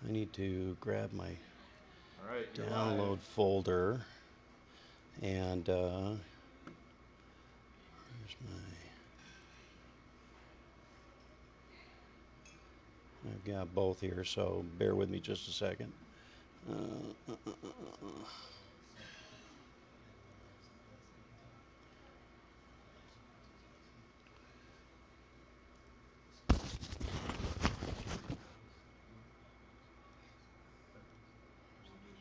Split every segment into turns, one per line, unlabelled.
I need to grab my
All right, you're live.
download folder and here's I've got both here, so bear with me just a second. Uh, uh, uh, uh, uh.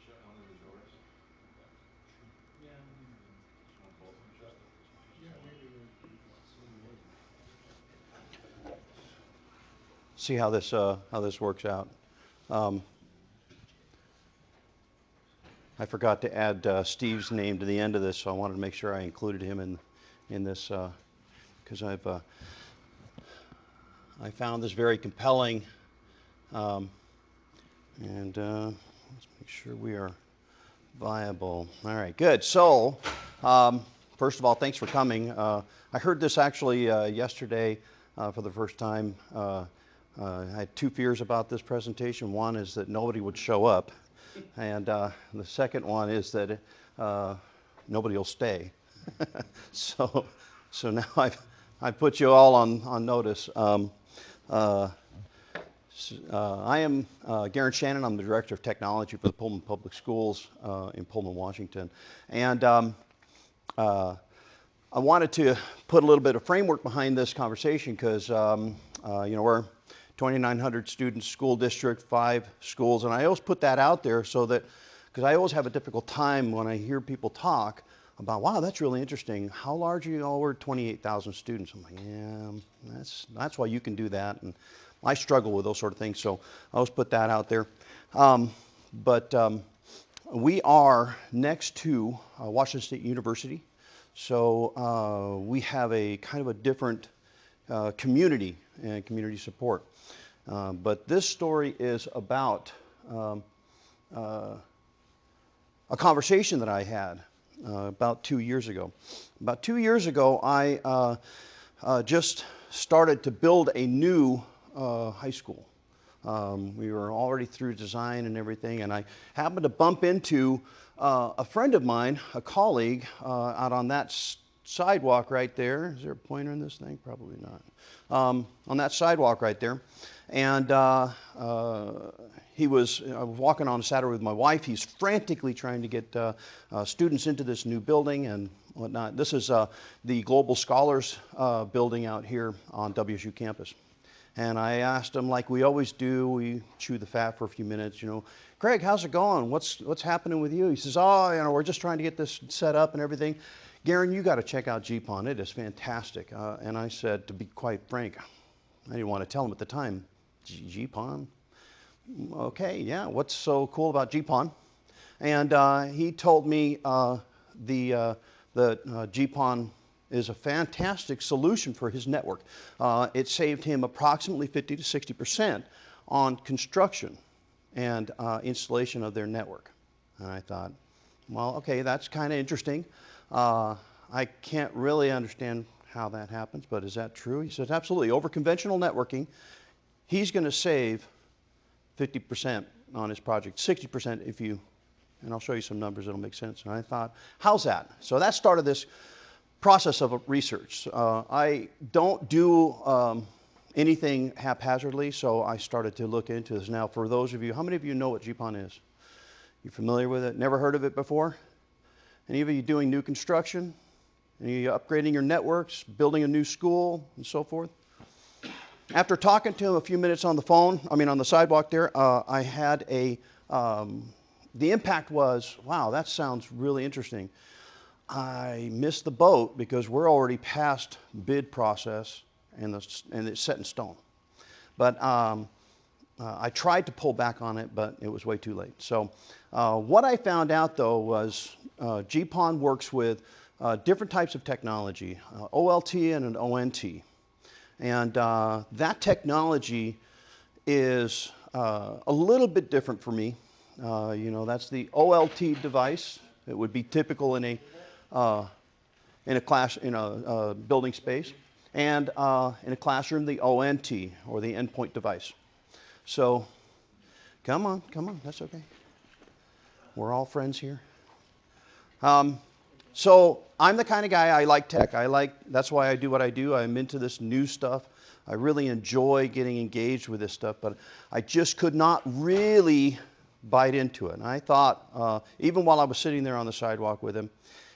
Shut one of the doors. Want both of them shut?
See how this works out. Um, I forgot to add Steve's name to the end of this, so I wanted to make sure I included him in this because I found this very compelling, um, and let's make sure we are viable. All right, good. So, first of all, thanks for coming. I heard this actually yesterday for the first time. I had two fears about this presentation. One is that nobody would show up, and the second one is that nobody will stay. so, so now I've put you all on notice. Uh, I am Garen Shannon. I'm the Director of Technology for the Pullman Public Schools in Pullman, Washington. And I wanted to put a little bit of framework behind this conversation because, we're 2,900 students, school district, 5 schools. And I always put that out there so that, because I always have a difficult time when I hear people talk about, wow, that's really interesting. How large are you? Oh, we're 28,000 students. I'm like, yeah, that's why you can do that. And I struggle with those sort of things, so I always put that out there. But we are next to Washington State University, so we have a kind of a different community and community support. But this story is about a conversation that I had about 2 years ago. About 2 years ago, I just started to build a new high school. We were already through design and everything, and I happened to bump into a friend of mine, a colleague, out on that sidewalk right there. Is there a pointer in this thing? Probably not. On that sidewalk right there. And I was walking on Saturday with my wife. He's frantically trying to get students into this new building and whatnot. This is the Global Scholars building out here on WSU campus. And I asked him, like we always do, we chew the fat for a few minutes, Greg, how's it going? What's happening with you? He says, oh, we're just trying to get this set up and everything. Garen, you got to check out GPON. It is fantastic. And I said, to be quite frank, I didn't want to tell him at the time, GPON? Okay, yeah, what's so cool about GPON? And he told me that GPON is a fantastic solution for his network. It saved him approximately 50 to 60% on construction and installation of their network. And I thought, well, okay, that's kind of interesting. I can't really understand how that happens, but is that true? He says, absolutely. Over conventional networking, he's going to save 50% on his project, 60% if you, and I'll show you some numbers that'll make sense. And I thought, how's that? So that started this process of research. I don't do anything haphazardly, so I started to look into this. Now, for those of you, how many of you know what GPON is? You familiar with it? Never heard of it before? Any of you doing new construction? Any of you upgrading your networks, building a new school, and so forth? After talking to him a few minutes on the sidewalk there, I had the impact was, wow, that sounds really interesting. I missed the boat because we're already past bid process and it's set in stone. But I tried to pull back on it, but it was way too late. So what I found out, though, was GPON works with different types of technology, OLT and an ONT. And that technology is a little bit different for me. That's the OLT device. It would be typical in a building space, and in a classroom, the ONT, or the endpoint device. So Come on, that's okay. We're all friends here. So I'm the kind of guy, I like tech. That's why I do what I do. I'm into this new stuff. I really enjoy getting engaged with this stuff, but I just could not really bite into it. And I thought, even while I was sitting there on the sidewalk with him,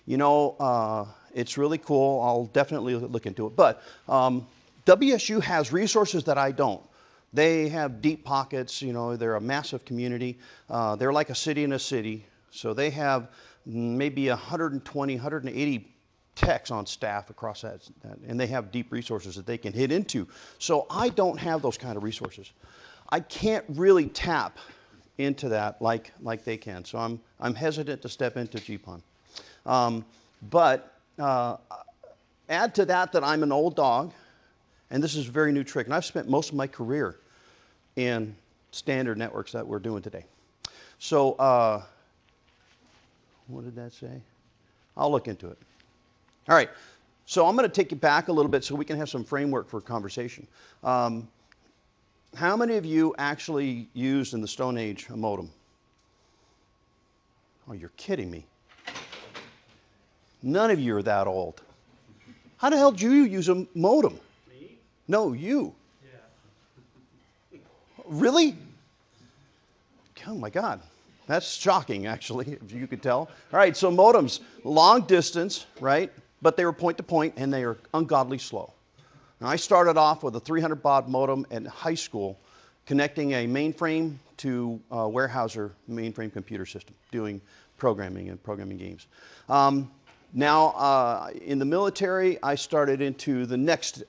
you know, it's really cool. I'll definitely look into it. But WSU has resources that I don't. They have deep pockets. You know, they're a massive community. They're like a city in a city. So they have maybe 120, 180 techs on staff across that, and they have deep resources that they can hit into. So I don't have those kind of resources. I can't really tap into that like they can. So I'm hesitant to step into GPON. But add to that I'm an old dog, and this is a very new trick. And I've spent most of my career in standard networks that we're doing today. So what did that say? I'll look into it. All right, so I'm going to take you back a little bit so we can have some framework for conversation. How many of you actually used in the Stone Age a modem? Oh, you're kidding me. None of you are that old. How the hell did you use a modem?
Me?
No, you.
Yeah.
Really? Oh my God. That's shocking, actually, if you could tell. All right, so modems, long distance, right? But they were point to point, and they are ungodly slow. Now, I started off with a 300 baud modem in high school, connecting a mainframe to a Weyerhaeuser mainframe computer system, doing programming and programming games. Now, in the military, I started into the next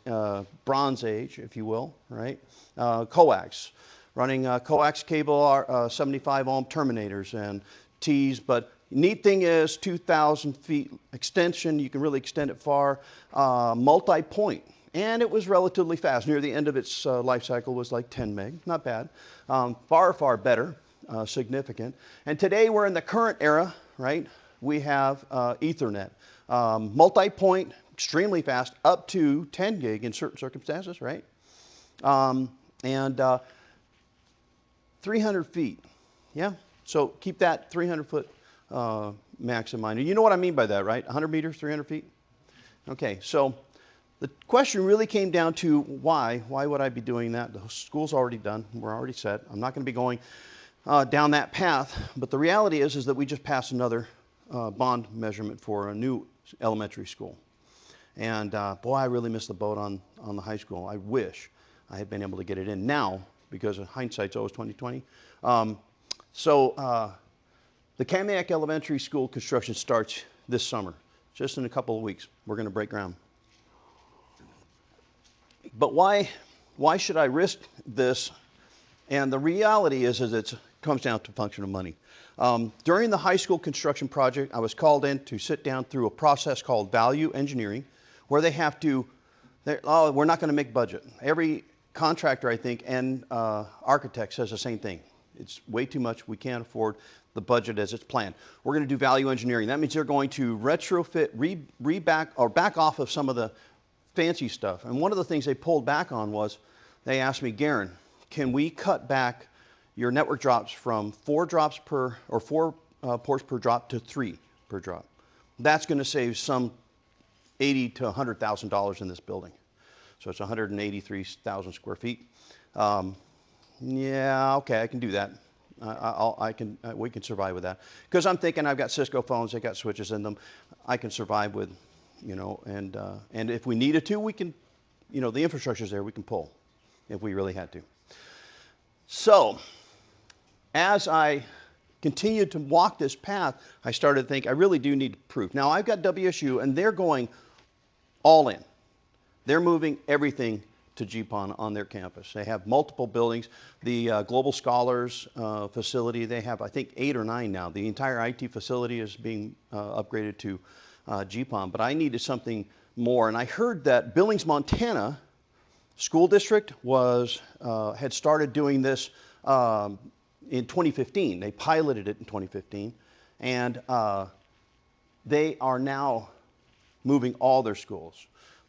Bronze Age, if you will, right? Coax, running coax cable, 75 ohm terminators and T's, but neat thing is 2,000 feet extension. You can really extend it far. Multi-point, and it was relatively fast. Near the end of its life cycle was like 10 meg, not bad. Far, far better, significant. And today we're in the current era, right? We have Ethernet. Multi-point, extremely fast, up to 10 gig in certain circumstances, right? And 300 feet, yeah? So keep that 300 foot max in mind. And you know what I mean by that, right? 100 meters, 300 feet? Okay, so the question really came down to why. Why would I be doing that? The school's already done. We're already set. I'm not going to be going down that path. But the reality is that we just passed another bond measurement for a new elementary school. And boy, I really missed the boat on the high school. I wish I had been able to get it in now, because hindsight's always 20/20. The Kamiak Elementary School construction starts this summer, just in a couple of weeks. We're going to break ground. But why should I risk this? And the reality is it comes down to a function of money. During the high school construction project, I was called in to sit down through a process called value engineering, where they have to, we're not going to make budget. Every contractor, I think, and architect says the same thing. It's way too much. We can't afford the budget as it's planned. We're going to do value engineering. That means they're going to retrofit, back off of some of the fancy stuff. And one of the things they pulled back on was, they asked me, Garen, can we cut back your network drops from 4 drops per, or 4 ports per drop to 3 per drop? That's going to save some $80,000 to $100,000 in this building. So it's 183,000 square feet. Yeah, okay, I can do that. We can survive with that. Because I'm thinking I've got Cisco phones, they got switches in them. I can survive with, you know, and if we needed to, we can, you know, the infrastructure's there, we can pull if we really had to. So, as I continued to walk this path, I started to think I really do need proof. Now, I've got WSU, and they're going all in. They're moving everything to GPON on their campus. They have multiple buildings. The Global Scholars facility, they have, I think, 8 or 9 now. The entire IT facility is being upgraded to GPON, but I needed something more. And I heard that Billings, Montana School District had started doing this in 2015. They piloted it in 2015, and they are now moving all their schools.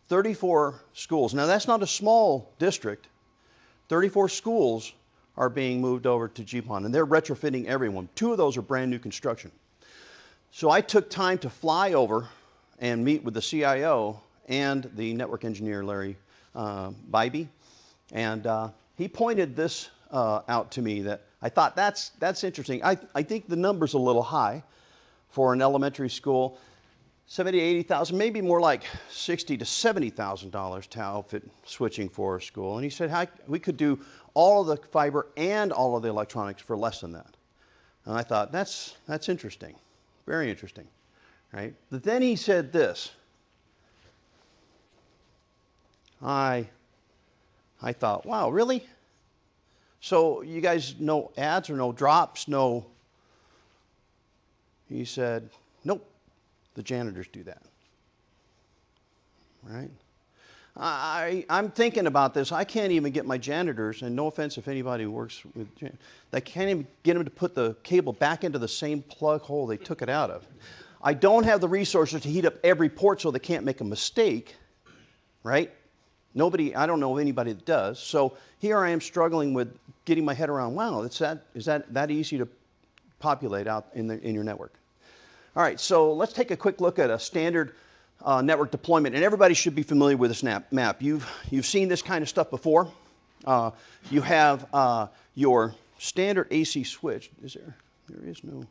34 schools. Now, that's not a small district. 34 schools are being moved over to GPON, and they're retrofitting everyone. 2 of those are brand new construction. So I took time to fly over and meet with the CIO and the network engineer, Larry Bybee, and he pointed this out to me that I thought that's interesting. I think the number's a little high for an elementary school. 70, 80,000, maybe more like $60,000 to $70,000 to outfit switching for a school. And he said, we could do all of the fiber and all of the electronics for less than that. And I thought, that's interesting, very interesting, right? But then he said this. I thought, wow, really? So you guys no ads or no drops, no? He said, nope. The janitors do that, right? I'm thinking about this. I can't even get my janitors, and no offense if anybody works with janitors, I can't even get them to put the cable back into the same plug hole they took it out of. I don't have the resources to heat up every port so they can't make a mistake, right? I don't know of anybody that does. So here I am struggling with getting my head around, wow, is that easy to populate out in your network? All right, so let's take a quick look at a standard network deployment, and everybody should be familiar with this map. You've seen this kind of stuff before. You have your standard AC switch. There is no,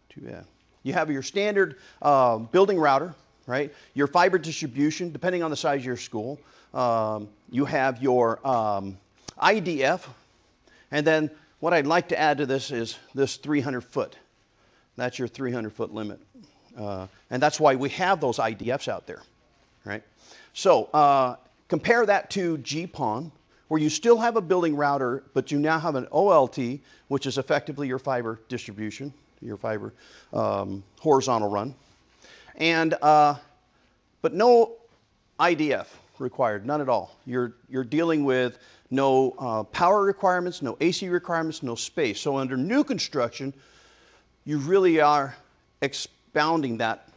too bad. You have your standard building router, right? Your fiber distribution, depending on the size of your school. You have your IDF, and then what I'd like to add to this is this 300 foot. That's your 300-foot limit. And that's why we have those IDFs out there, right? So compare that to GPON, where you still have a building router, but you now have an OLT, which is effectively your fiber distribution, your fiber horizontal run. And, but no IDF required, none at all. You're dealing with no power requirements, no AC requirements, no space. So under new construction, you really are expounding that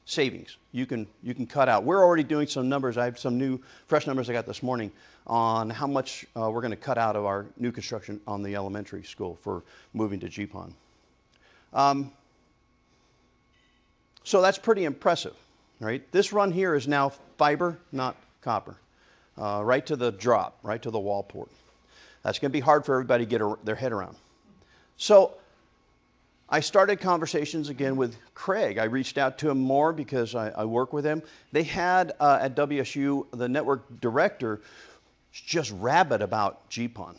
savings. You can cut out. We're already doing some numbers. I have some new, fresh numbers I got this morning on how much we're going to cut out of our new construction on the elementary school for moving to GPON. So that's pretty impressive, right? This run here is now fiber, not copper, right to the drop, right to the wall port. That's going to be hard for everybody to get their head around. So I started conversations again with Craig. I reached out to him more because I work with him. They had at WSU, the network director, just rabid about GPON.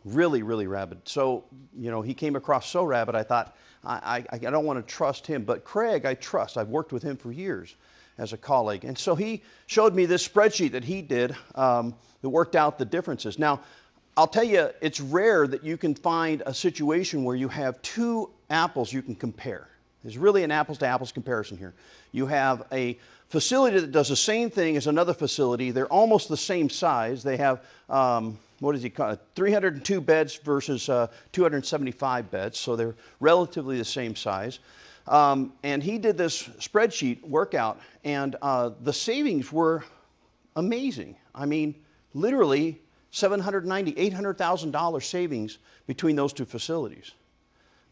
Really, really rabid. So, you know, he came across so rabid, I thought, I don't want to trust him. But Craig, I trust. I've worked with him for years as a colleague. And so he showed me this spreadsheet that he did that worked out the differences. Now, I'll tell you, it's rare that you can find a situation where you have 2 apples you can compare. There's really an apples to apples comparison here. You have a facility that does the same thing as another facility. They're almost the same size. They have, what does he call it, 302 beds versus 275 beds, so they're relatively the same size. And he did this spreadsheet workout, and the savings were amazing. I mean, literally, $790,000, $800,000 savings between those 2 facilities.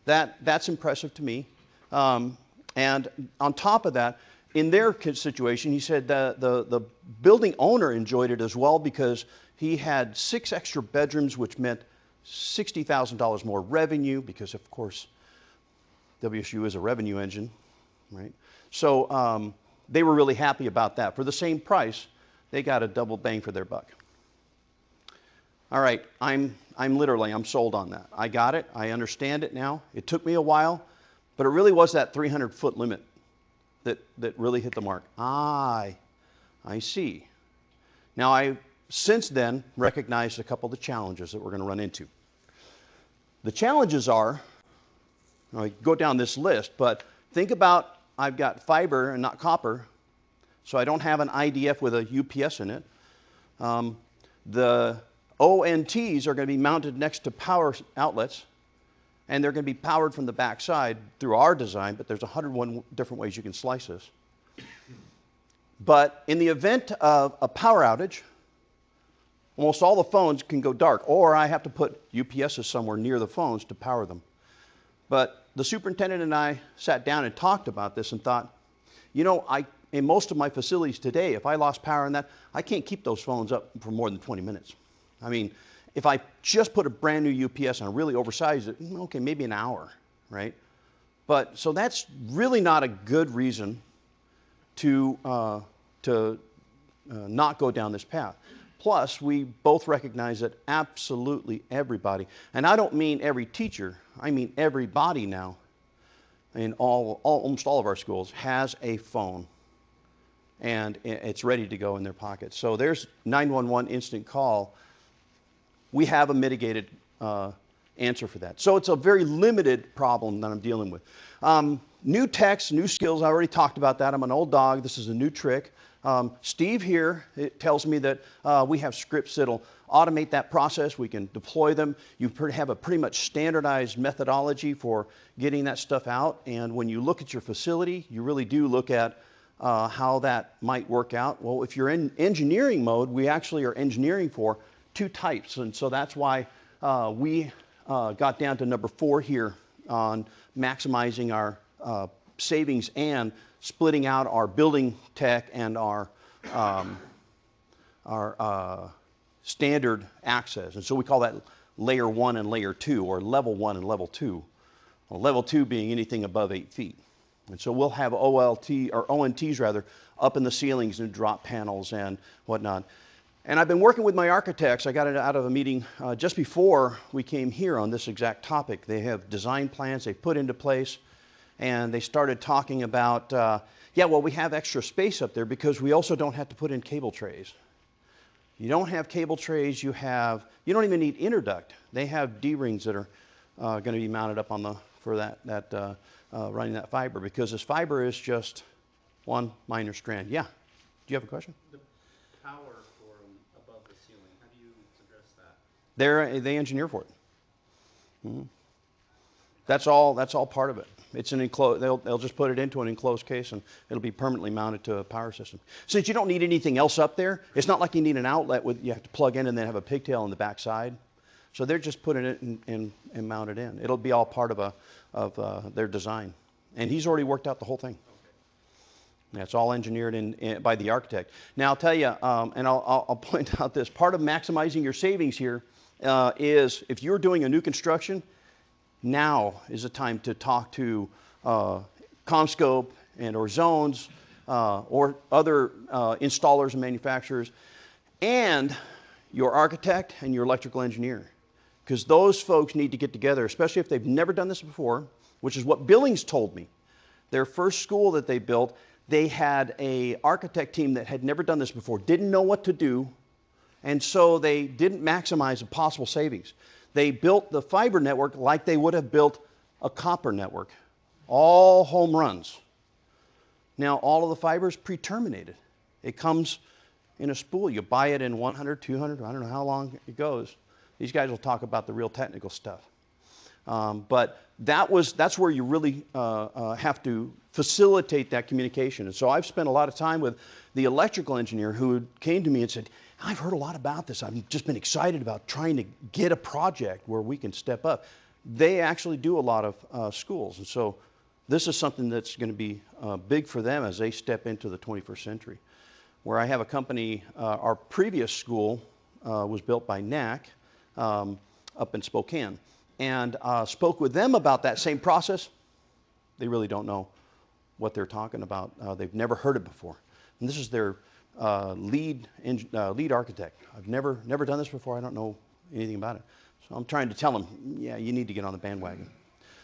That's impressive to me. And on top of that, in their situation, he said the building owner enjoyed it as well because he had 6 extra bedrooms, which meant $60,000 more revenue because, of course, WSU is a revenue engine, right? So they were really happy about that. For the same price, they got a double bang for their buck. All right, I'm sold on that. I got it. I understand it now. It took me a while, but it really was that 300-foot limit that really hit the mark. I see. Now, I since then recognized a couple of the challenges that we're going to run into. The challenges are, I go down this list, but think about I've got fiber and not copper, so I don't have an IDF with a UPS in it. The ONTs are going to be mounted next to power outlets, and they're going to be powered from the back side through our design, but there's 101 different ways you can slice this. But in the event of a power outage, Almost all the phones can go dark, or I have to put UPSs somewhere near the phones to power them. But the superintendent and I sat down and talked about this and thought, you know, in most of my facilities today, if I lost power in that, I can't keep those phones up for more than 20 minutes. I mean, if I just put a brand new UPS and I really oversized it, okay, maybe an hour, right? But so that's really not a good reason to not go down this path. Plus, we both recognize that absolutely everybody, and I don't mean every teacher, I mean everybody now in almost all of our schools has a phone, and it's ready to go in their pocket. So there's 911 instant call. We have a mitigated answer for that. So it's a very limited problem that I'm dealing with. New techs, new skills, I already talked about that. I'm an old dog. This is a new trick. Steve here, it tells me that we have scripts that'll automate that process. We can deploy them. You have a pretty much standardized methodology for getting that stuff out. And when you look at your facility, you really do look at how that might work out. Well, if you're in engineering mode, we actually are engineering for 2 types. And so that's why we got down to number 4 here on maximizing our savings and splitting out our building tech and our standard access. And so we call that layer 1 and layer 2, or level 1 and level 2. Well, level 2 being anything above 8 feet. And so we'll have ONTs rather, up in the ceilings and drop panels and whatnot. And I've been working with my architects. I got it out of a meeting just before we came here on this exact topic. They have design plans they put into place, and they started talking about, yeah, well, we have extra space up there because we also don't have to put in cable trays. You don't have cable trays, you don't even need interduct. They have D-rings that are going to be mounted up on for running that fiber, because this fiber is just one minor strand. Yeah, do you have a question?
The power for above the ceiling, how do you address that?
They engineer for it. Mm-hmm. That's all part of it. It's an enclosed. They'll just put it into an enclosed case, and it'll be permanently mounted to a power system. Since you don't need anything else up there, it's not like you need an outlet you have to plug in and then have a pigtail on the back side. So they're just putting it in and mount it in. It'll be all part of their design, and he's already worked out the whole thing. That's all engineered by the architect. Now I'll tell you, and I'll point out this, part of maximizing your savings here is if you're doing a new construction, now is the time to talk to CommScope or Zones or other installers and manufacturers, and your architect and your electrical engineer. Because those folks need to get together, especially if they've never done this before, which is what Billings told me. Their first school that they built, they had an architect team that had never done this before, didn't know what to do, and so they didn't maximize the possible savings. They built the fiber network like they would have built a copper network. All home runs. Now, all of the fiber is pre-terminated. It comes in a spool. You buy it in 100, 200, I don't know how long it goes. These guys will talk about the real technical stuff. But that's where you really have to facilitate that communication. And so I've spent a lot of time with the electrical engineer who came to me and said, I've heard a lot about this. I've just been excited about trying to get a project where we can step up. They actually do a lot of schools. And so this is something that's going to be big for them as they step into the 21st century. Where I have a company, our previous school was built by NAC up in Spokane. And spoke with them about that same process. They really don't know what they're talking about. They've never heard it before. And this is their lead architect. I've never done this before. I don't know anything about it. So I'm trying to tell them, yeah, you need to get on the bandwagon.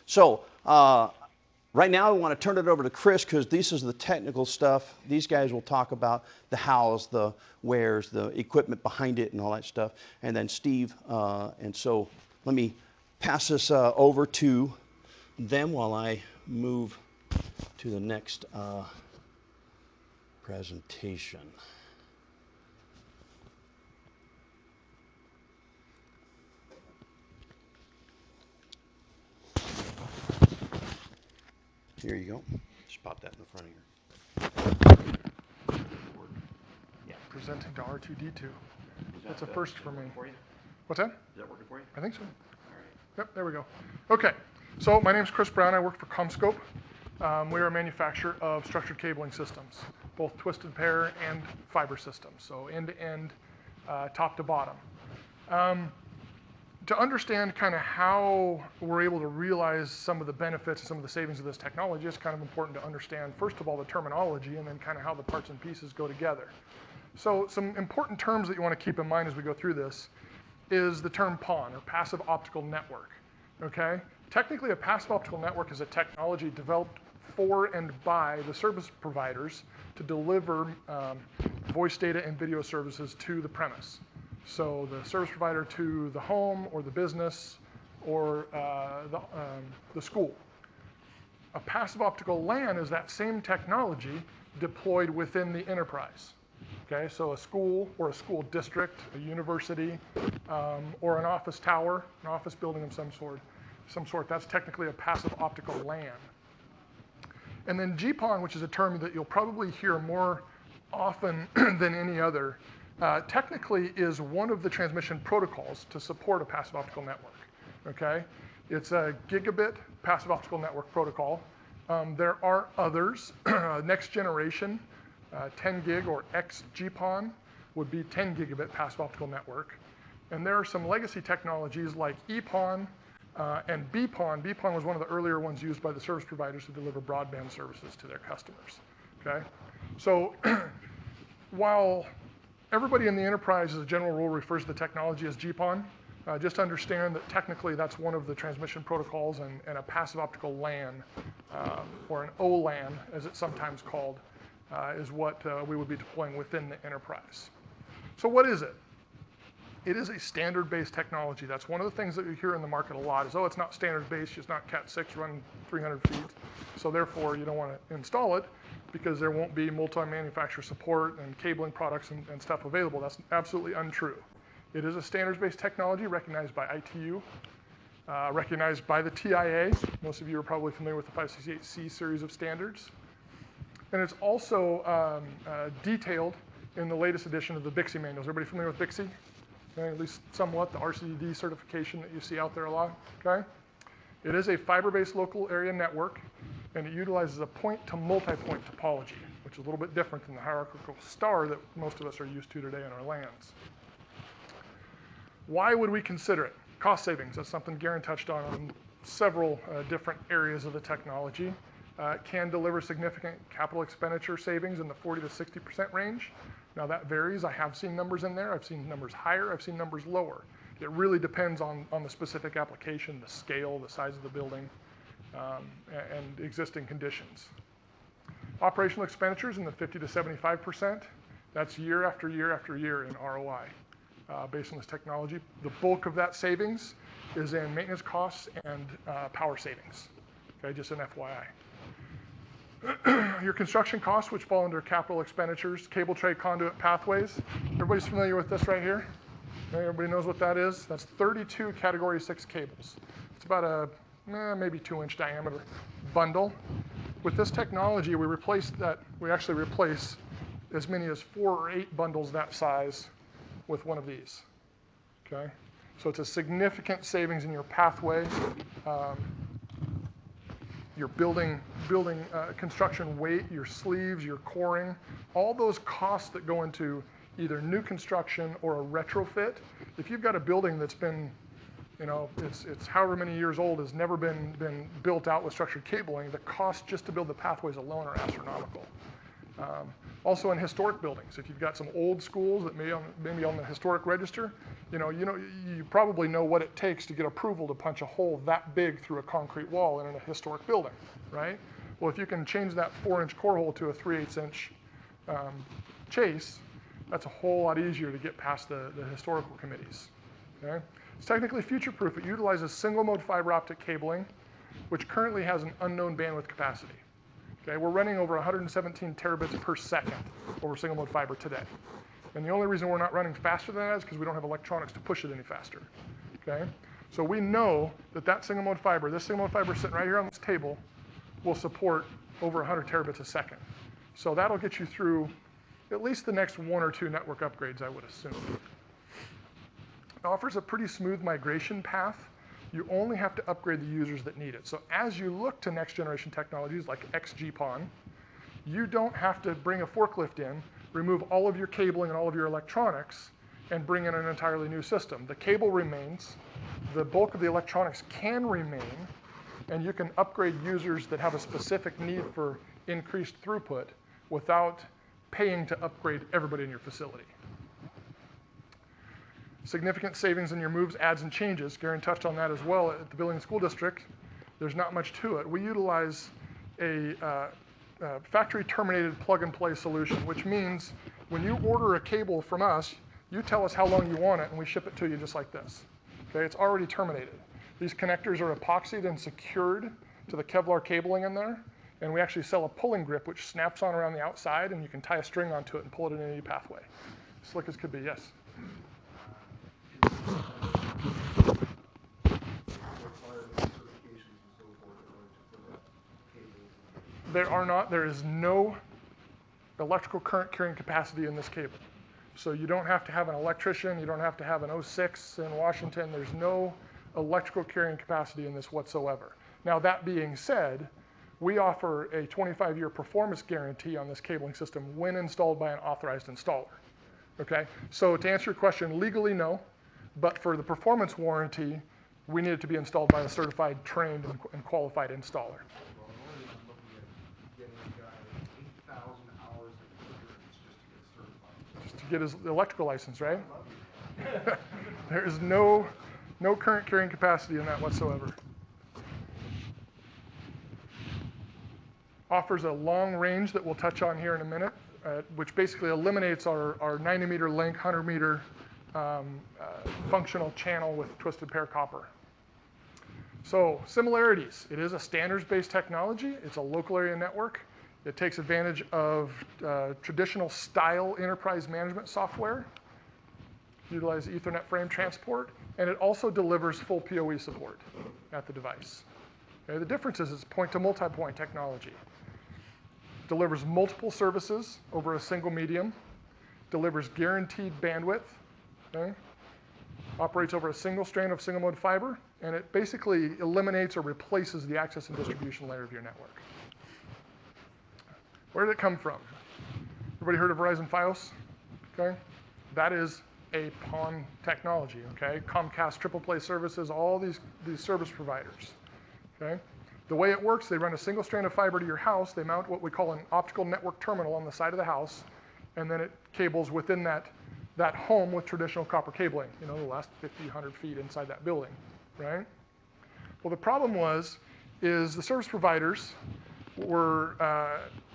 So right now I want to turn it over to Chris, because this is the technical stuff. These guys will talk about the hows, the wheres, the equipment behind it and all that stuff. And then Steve. And so let me pass this over to them while I move to the next presentation. Here you go. Just pop that in the front of you. Yeah.
Presenting to R2D2.
Is that
That's a first for me.
For you?
What's that?
Is that working for you?
I think so.
All right.
Yep, there we go. Okay, so my name's Chris Brown. I work for CommScope. We are a manufacturer of structured cabling systems, both twisted pair and fiber systems, so end-to-end, top to bottom. To understand kind of how we're able to realize some of the benefits and some of the savings of this technology, it's kind of important to understand, first of all, the terminology and then kind of how the parts and pieces go together. So some important terms that you want to keep in mind as we go through this is the term PON, or passive optical network, okay? Technically, a passive optical network is a technology developed for and by the service providers to deliver voice data and video services to the premise. So the service provider to the home or the business or the school. A passive optical LAN is that same technology deployed within the enterprise. Okay, so a school or a school district, a university, or an office tower, an office building of some sort, that's technically a passive optical LAN. And then GPON, which is a term that you'll probably hear more often than any other, technically is one of the transmission protocols to support a passive optical network, okay? It's a gigabit passive optical network protocol. There are others. Next generation, 10 gig or XGPON would be 10 gigabit passive optical network. And there are some legacy technologies like EPON and BPON. BPON was one of the earlier ones used by the service providers to deliver broadband services to their customers, okay? So while everybody in the enterprise, as a general rule, refers to the technology as GPON, just understand that technically that's one of the transmission protocols, and a passive optical LAN, or an OLAN, as it's sometimes called, is what we would be deploying within the enterprise. So what is it? It is a standard-based technology. That's one of the things that you hear in the market a lot is, oh, it's not standard-based, it's not Cat6 running 300 feet, so therefore you don't want to install it because there won't be multi-manufacturer support and cabling products and stuff available. That's absolutely untrue. It is a standards-based technology recognized by ITU, recognized by the TIA. Most of you are probably familiar with the 568C series of standards. And it's also detailed in the latest edition of the BICSI manuals. Everybody familiar with BICSI? Okay, at least somewhat, the RCD certification that you see out there a lot, okay? It is a fiber-based local area network, and it utilizes a point-to-multipoint topology, which is a little bit different than the hierarchical star that most of us are used to today in our LANs. Why would we consider it? Cost savings, that's something Garen touched on several different areas of the technology. It can deliver significant capital expenditure savings in the 40 to 60% range. Now that varies. I have seen numbers in there. I've seen numbers higher. I've seen numbers lower. It really depends on the specific application, the scale, the size of the building, and existing conditions. Operational expenditures in the 50 to 75%. That's year after year after year in ROI based on this technology. The bulk of that savings is in maintenance costs and power savings. Okay, just an FYI. Your construction costs, which fall under capital expenditures, cable tray conduit pathways. Everybody's familiar with this right here? Okay, everybody knows what that is? That's 32 Category 6 cables. It's about a maybe 2-inch diameter bundle. With this technology, we actually replace as many as 4 or 8 bundles that size with one of these. Okay, so it's a significant savings in your pathway. Your building construction weight, your sleeves, your coring, all those costs that go into either new construction or a retrofit. If you've got a building that's been, it's however many years old, has never been built out with structured cabling, the cost just to build the pathways alone are astronomical. Also in historic buildings, if you've got some old schools that may be on the historic register, you probably know what it takes to get approval to punch a hole that big through a concrete wall in a historic building, right? Well, if you can change that 4-inch core hole to a 3/8-inch chase, that's a whole lot easier to get past the historical committees, okay? It's technically future-proof. It utilizes single-mode fiber optic cabling, which currently has an unknown bandwidth capacity. Okay, we're running over 117 terabits per second over single-mode fiber today. And the only reason we're not running faster than that is because we don't have electronics to push it any faster, okay? So we know that single-mode fiber, this single-mode fiber sitting right here on this table, will support over 100 terabits a second. So that'll get you through at least the next 1 or 2 network upgrades, I would assume. offers a pretty smooth migration path. You only have to upgrade the users that need it. So as you look to next generation technologies like XGPON, you don't have to bring a forklift in, remove all of your cabling and all of your electronics, and bring in an entirely new system. The cable remains, the bulk of the electronics can remain, and you can upgrade users that have a specific need for increased throughput without paying to upgrade everybody in your facility. Significant savings in your moves, adds, and changes. Garen touched on that as well at the Pullman School District. There's not much to it. We utilize a factory terminated plug and play solution, which means when you order a cable from us, you tell us how long you want it and we ship it to you just like this. Okay, it's already terminated. These connectors are epoxied and secured to the Kevlar cabling in there, and we actually sell a pulling grip which snaps on around the outside and you can tie a string onto it and pull it in any pathway. Slick as could be, yes. There is no electrical current carrying capacity in this cable. So you don't have to have an electrician, you don't have to have an 06 in Washington, there's no electrical carrying capacity in this whatsoever. Now that being said, we offer a 25-year performance guarantee on this cabling system when installed by an authorized installer. Okay, so to answer your question, legally no, but for the performance warranty, we need it to be installed by a certified, trained, and qualified installer. Get his electrical license, right? There is no current carrying capacity in that whatsoever. Offers a long range that we'll touch on here in a minute, which basically eliminates our 90-meter length, 100-meter functional channel with twisted pair copper. So similarities. It is a standards-based technology. It's a local area network. It takes advantage of traditional style enterprise management software, utilize Ethernet frame transport, and it also delivers full PoE support at the device. Okay, the difference is it's point-to-multipoint technology. Delivers multiple services over a single medium, delivers guaranteed bandwidth, okay? Operates over a single strand of single-mode fiber, and it basically eliminates or replaces the access and distribution layer of your network. Where did it come from? Everybody heard of Verizon Fios? Okay, that is a PON technology. Okay, Comcast triple play services, all these service providers. Okay, the way it works, they run a single strand of fiber to your house. They mount what we call an optical network terminal on the side of the house, and then it cables within that home with traditional copper cabling. You know, the last 50, 100 feet inside that building, right? Well, the problem is the service providers were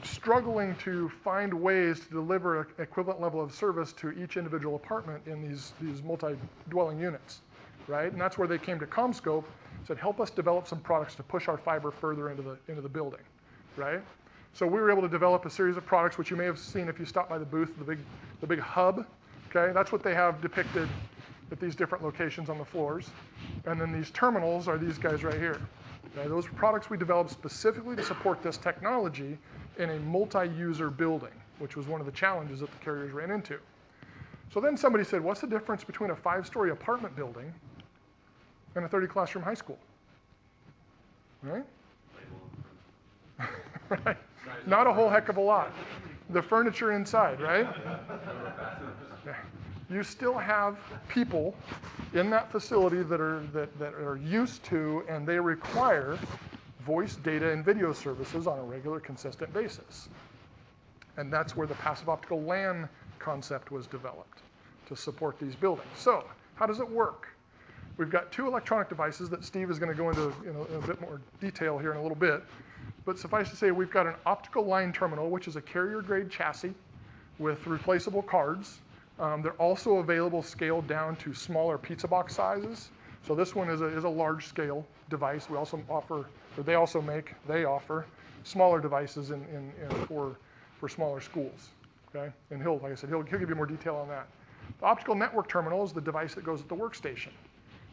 struggling to find ways to deliver an equivalent level of service to each individual apartment in these multi-dwelling units, right? And that's where they came to CommScope, said, help us develop some products to push our fiber further into the building, right? So we were able to develop a series of products, which you may have seen if you stopped by the booth, the big hub, okay? That's what they have depicted at these different locations on the floors. And then these terminals are these guys right here. Okay, those products we developed specifically to support this technology in a multi-user building, which was one of the challenges that the carriers ran into. So then somebody said, what's the difference between a 5-story apartment building and a 30-classroom high school? Right? Right? Not a whole heck of a lot. The furniture inside, right? You still have people in that facility that are used to and they require voice, data, and video services on a regular, consistent basis. And that's where the passive optical LAN concept was developed to support these buildings. So how does it work? We've got 2 electronic devices that Steve is going to go into in a bit more detail here in a little bit. But suffice to say, we've got an optical line terminal, which is a carrier-grade chassis with replaceable cards. They're also available scaled down to smaller pizza box sizes. So this one is a large-scale device. We also offer, or they offer smaller devices for smaller schools. Okay, and like I said, he'll give you more detail on that. The optical network terminal is the device that goes at the workstation.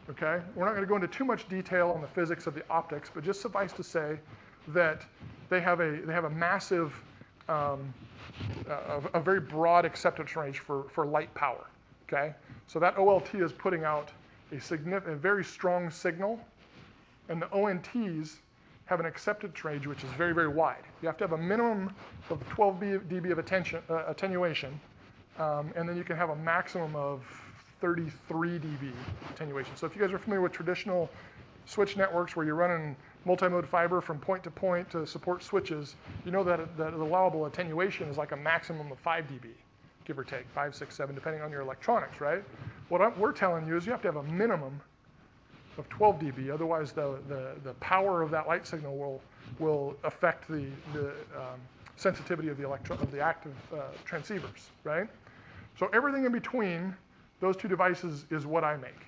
Okay, we're not going to go into too much detail on the physics of the optics, but just suffice to say that they have a massive, a very broad acceptance range for light power. Okay, So that OLT is putting out a very strong signal, and the ONTs have an acceptance range which is very, very wide. You have to have a minimum of 12 dB of attenuation, and then you can have a maximum of 33 dB attenuation. So if you guys are familiar with traditional switch networks where you're running multi-mode fiber from point to point to support switches, you know that the allowable attenuation is like a maximum of 5 dB, give or take, 5, 6, 7, depending on your electronics, right? What we're telling you is you have to have a minimum of 12 dB, otherwise the power of that light signal will affect the sensitivity of the active transceivers, right? So everything in between those two devices is what I make.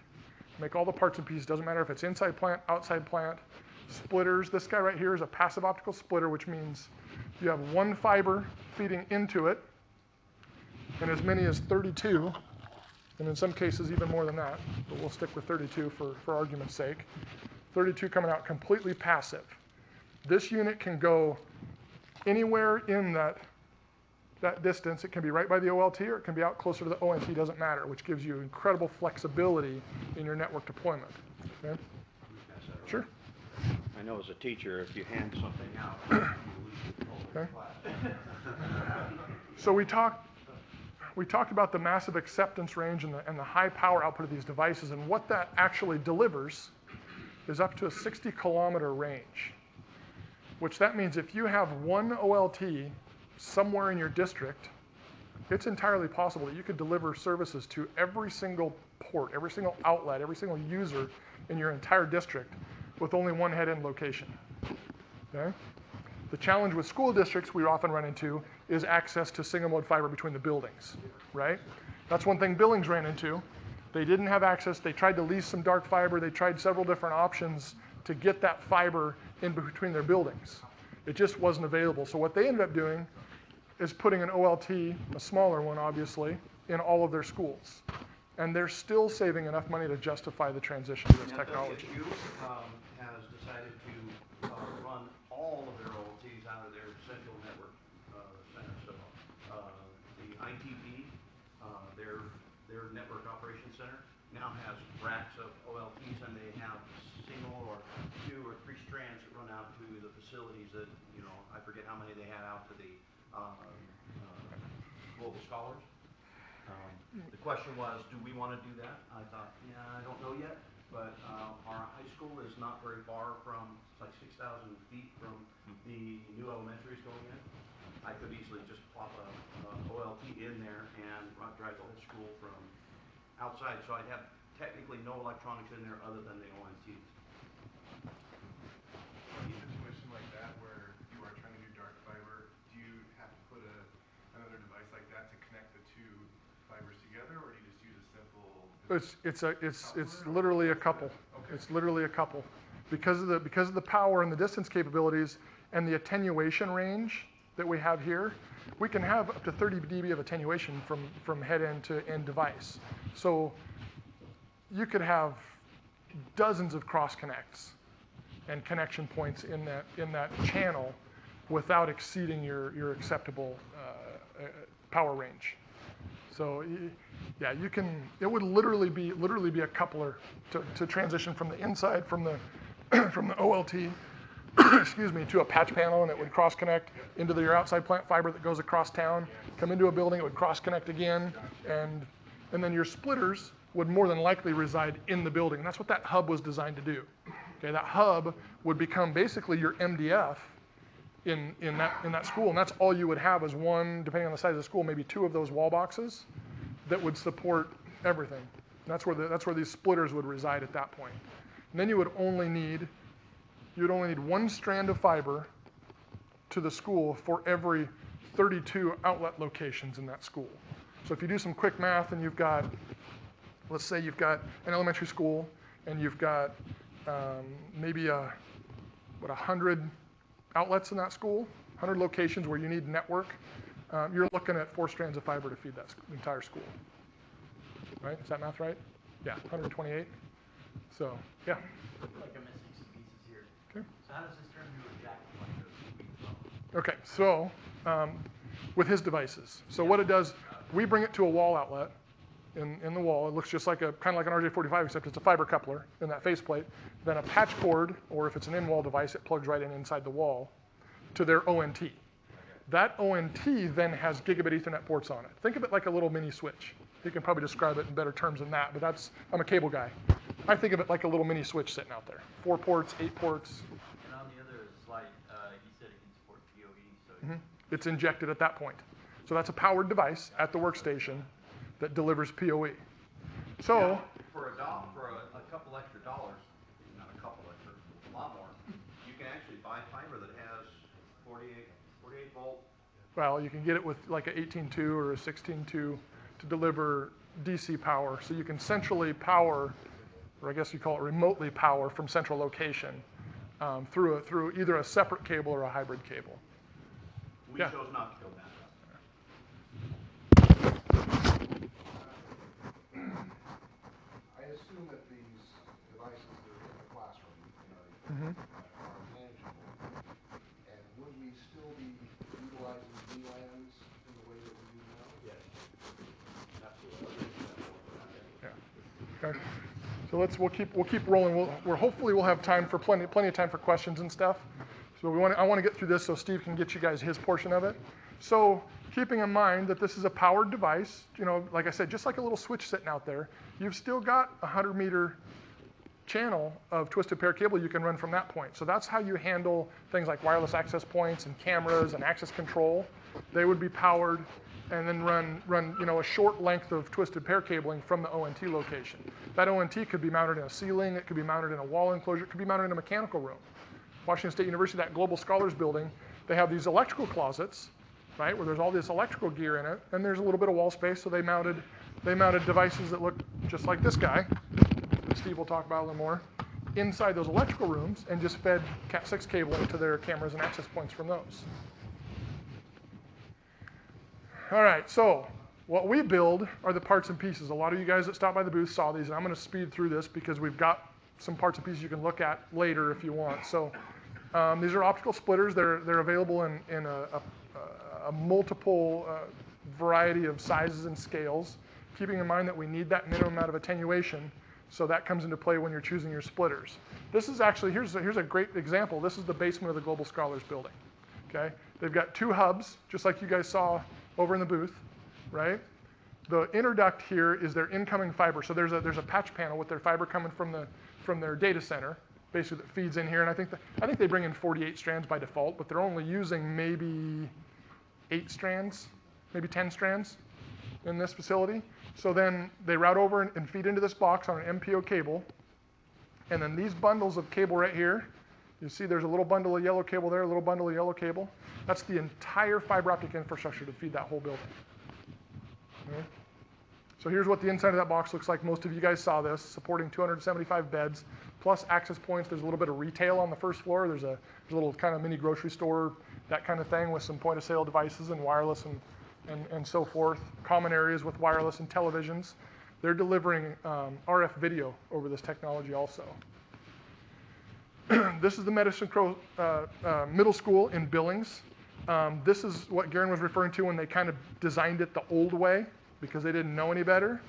Make all the parts and pieces, doesn't matter if it's inside plant, outside plant, splitters. This guy right here is a passive optical splitter, which means you have one fiber feeding into it, and as many as 32, and in some cases even more than that, but we'll stick with 32 for argument's sake. 32 coming out completely passive. This unit can go anywhere in that distance. It can be right by the OLT or it can be out closer to the ONT, doesn't matter, which gives you incredible flexibility in your network deployment. Okay? Sure.
I know as a teacher, if you hand something out, you lose the
Okay. So we talked about the massive acceptance range and the high power output of these devices, and what that actually delivers is up to a 60-kilometer range, which that means if you have one OLT somewhere in your district, it's entirely possible that you could deliver services to every single port, every single outlet, every single user in your entire district with only one head-end location. Okay? The challenge with school districts we often run into is access to single-mode fiber between the buildings, right? That's one thing Billings ran into. They didn't have access. They tried to lease some dark fiber. They tried several different options to get that fiber in between their buildings. It just wasn't available. So what they ended up doing is putting an OLT, a smaller one obviously, in all of their schools. And they're still saving enough money to justify the transition to this technology.
WSU has decided to run all of their OLTs out of their central network center. So the ITP, their network operations center, now has racks of OLTs, and they have single or 2 or 3 strands that run out to the facilities that, I forget how many they had out to the global scholars. The question was, do we want to do that? I thought, yeah, I don't know yet, but our high school is not very far from, it's like 6,000 feet from the new elementaries going in. I could easily just plop a OLT in there and drive the whole school from outside, so I'd have technically no electronics in there other than the ONTs.
In a situation like that where you are trying to do dark fiber, do you have to put another device like that to connect the two fibers together, or do you just use a simple?
It's literally a couple.
Okay.
It's literally a couple. Because of the power and the distance capabilities and the attenuation range that we have here, we can have up to 30 dB of attenuation from head end to end device. So you could have dozens of cross connects and connection points in that channel without exceeding your acceptable power range. So yeah, you can. It would literally be a coupler to transition from the inside from the from the OLT, excuse me, to a patch panel, and it would cross connect into your outside plant fiber that goes across town, come into a building, it would cross connect again, and then your splitters would more than likely reside in the building. And that's what that hub was designed to do. Okay, that hub would become basically your MDF in that school, and that's all you would have is one, depending on the size of the school, maybe 2 of those wall boxes that would support everything. And that's where these splitters would reside at that point. And then you would only need one strand of fiber to the school for every 32 outlet locations in that school. So if you do some quick math and you've got, let's say you've got an elementary school and you've got maybe 100 outlets in that school, 100 locations where you need network, you're looking at 4 strands of fiber to feed that entire school. Right? Is that math right? Yeah, 128. So, yeah.
I feel like I'm missing some pieces here.
Okay.
So how does this turn into a jack electrode?
Okay, so with his devices. So what it does, we bring it to a wall outlet, in the wall. It looks just like kind of like an RJ45, except it's a fiber coupler in that faceplate. Then a patch cord, or if it's an in-wall device, it plugs right in inside the wall to their ONT. That ONT then has gigabit Ethernet ports on it. Think of it like a little mini switch. You can probably describe it in better terms than that, but I'm a cable guy. I think of it like a little mini switch sitting out there. 4 ports, 8 ports.
And on the other slide, you said it can support PoE, so
It's injected at that point. So that's a powered device at the workstation that delivers PoE. So
for a couple extra dollars, not a couple extra, a lot more, you can actually buy fiber that has 48 volt.
well, you can get it with like a 18.2 or a 16.2 to deliver DC power. So you can centrally power, or I guess you call it remotely power from central location through either a separate cable or a hybrid cable.
We
Yeah.
chose not to go that route.
I assume that these devices that are in the classroom, are manageable. And would we still be utilizing VLANs in the way that we do now?
Yes. Absolutely.
Yeah. Okay. So we'll keep rolling. Hopefully we'll have time for plenty of time for questions and stuff. So I want to get through this so Steve can get you guys his portion of it. So keeping in mind that this is a powered device, like I said, just like a little switch sitting out there, you've still got a 100-meter channel of twisted pair cable you can run from that point. So that's how you handle things like wireless access points and cameras and access control. They would be powered and then run a short length of twisted pair cabling from the ONT location. That ONT could be mounted in a ceiling, it could be mounted in a wall enclosure, it could be mounted in a mechanical room. Washington State University, that Global Scholars Building, they have these electrical closets, right, where there's all this electrical gear in it, and there's a little bit of wall space, so they mounted devices that look just like this guy, that Steve will talk about a little more, inside those electrical rooms, and just fed Cat6 cabling to their cameras and access points from those. All right, so what we build are the parts and pieces. A lot of you guys that stopped by the booth saw these, and I'm going to speed through this because we've got some parts and pieces you can look at later if you want. So these are optical splitters. They're available in a multiple variety of sizes and scales, keeping in mind that we need that minimum amount of attenuation, so that comes into play when you're choosing your splitters. This is actually, here's a great example. This is the basement of the Global Scholars Building. Okay, they've got 2 hubs, just like you guys saw over in the booth, right? The inner duct here is their incoming fiber. So there's a patch panel with their fiber coming from their data center, basically that feeds in here. And I think they bring in 48 strands by default, but they're only using maybe 8 strands, maybe 10 strands in this facility. So then they route over and feed into this box on an MPO cable. And then these bundles of cable right here, you see there's a little bundle of yellow cable there, a little bundle of yellow cable. That's the entire fiber optic infrastructure to feed that whole building. Okay. So here's what the inside of that box looks like. Most of you guys saw this, supporting 275 beds, plus access points. There's a little bit of retail on the first floor. There's a little kind of mini grocery store, that kind of thing, with some point of sale devices and wireless and so forth. Common areas with wireless and televisions. They're delivering RF video over this technology also. This is the Medicine Crow Middle School in Billings. This is what Garen was referring to when they kind of designed it the old way, because they didn't know any better.